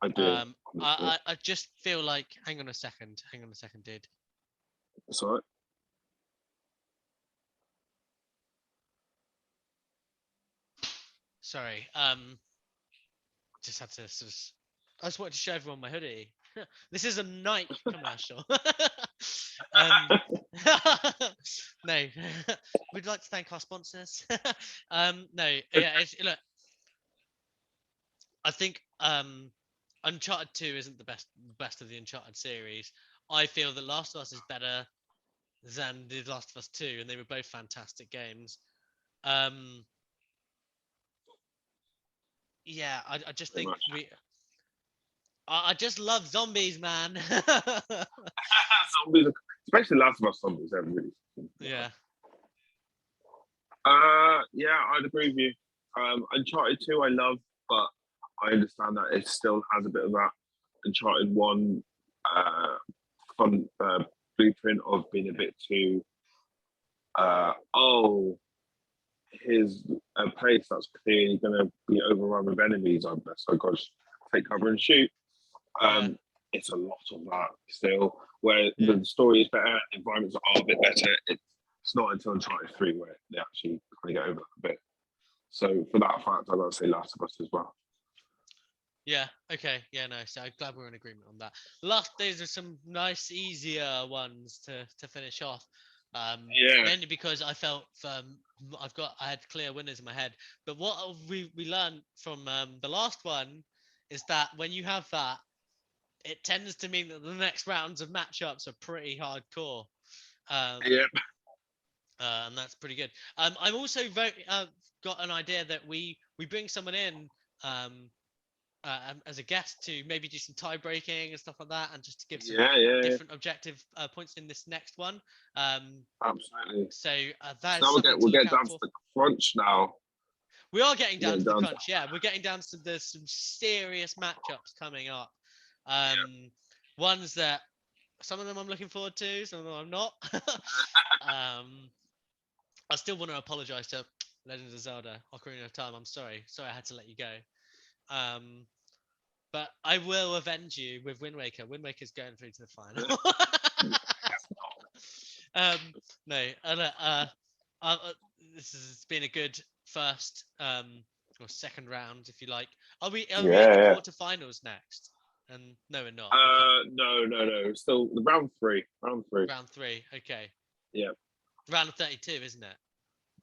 I do. I just feel like, hang on a second, dude. That's all right. Sorry. Just had to sort of. I just wanted to show everyone my hoodie. This is a Nike commercial. No, we'd like to thank our sponsors. No, yeah, look. I think Uncharted 2 isn't the best of the Uncharted series. I feel that Last of Us is better than The Last of Us 2, and they were both fantastic games. Yeah, I just think I just love zombies, man. Zombies, especially Last of Us zombies, they're really. Yeah. Yeah, I'd agree with you. Uncharted 2 I love, but I understand that it still has a bit of that Uncharted 1 fun blueprint of being a bit too here's a place that's clearly going to be overrun with enemies. So I've got to take cover and shoot. It's a lot of that still, where the story is better, environments are a bit better. It's not until Uncharted 3 where they actually kind of get over that a bit. So for that fact, I've got to say Last of Us as well. Yeah. Okay. Yeah. No. So I'm glad we're in agreement on that. Last days are some nice, easier ones to finish off. Mainly because I felt I had clear winners in my head. But what we learned from the last one is that when you have that, it tends to mean that the next rounds of matchups are pretty hardcore. And that's pretty good. I'm also got an idea that we bring someone in as a guest to maybe do some tie breaking and stuff like that, and just to give some different objective points in this next one. Absolutely. So that now we'll get down to the crunch now. We are getting down to the crunch. Yeah, we're getting down to there's some serious matchups coming up. Ones that some of them I'm looking forward to, some of them I'm not. I still want to apologize to Legend of Zelda, Ocarina of Time. I'm sorry I had to let you go. But I will avenge you with Wind Waker. Wind Waker's going through to the final. This has been a good first or second round, if you like. Are we in the quarterfinals next? And no, we're not. No. Still the round three. Round three. Okay. Yeah. Round of 32, isn't it?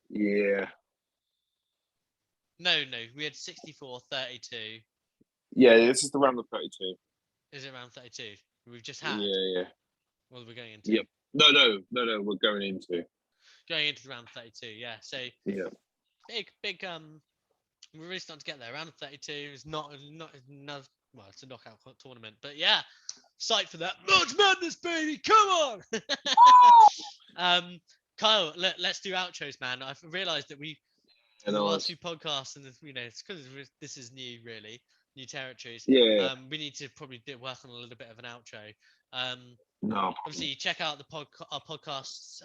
Yeah. No. We had 64, 32. Yeah, this is the round of 32. Is it round 32? We've just had. Yeah. Well, we're going into. Yep. No. We're going into. Going into the round 32. Yeah. So. Yeah. Big. We're really starting to get there. Round of 32 is not another. Well, it's a knockout tournament, but yeah, psyched for that. March Madness, baby, come on! Kyle, let's do outros, man. I've realised that we the last few podcasts, and it's because this is new territories. Yeah. We need to probably work on a little bit of an outro. No. Obviously, check out our podcasts.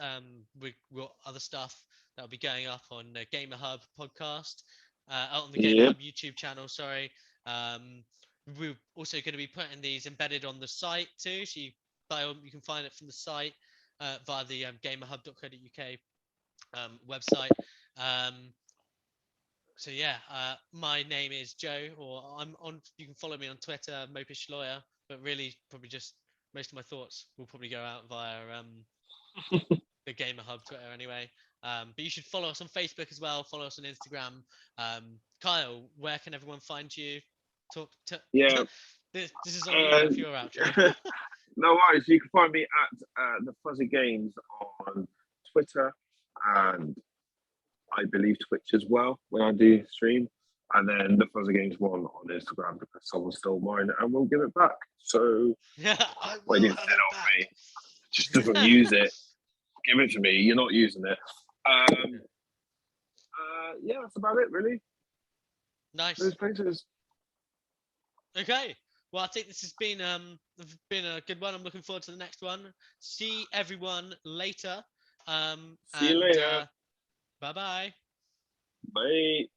We've got other stuff that'll be going up on Gamerhub podcast, on the Gamerhub YouTube channel. Sorry. We're also going to be putting these embedded on the site too, so you can find it from the site via the gamerhub.co.uk website. So yeah, my name is Joe, or you can follow me on Twitter, Mopish Lawyer. But really, probably just most of my thoughts will probably go out via the Gamerhub Twitter anyway. But you should follow us on Facebook as well. Follow us on Instagram. Kyle, where can everyone find you? This is on you if you're outro. No worries. You can find me at the Fuzzy Games on Twitter and I believe Twitch as well when I do stream. And then the Fuzzy Games one on Instagram because someone stole mine and we'll give it back. So I didn't sell it on me. Just doesn't use it. Give it to me. You're not using it. Yeah, that's about it, really. Nice. Those places. Okay. Well, I think this has been a good one. I'm looking forward to the next one. See everyone later. See you later. Bye-bye. Bye.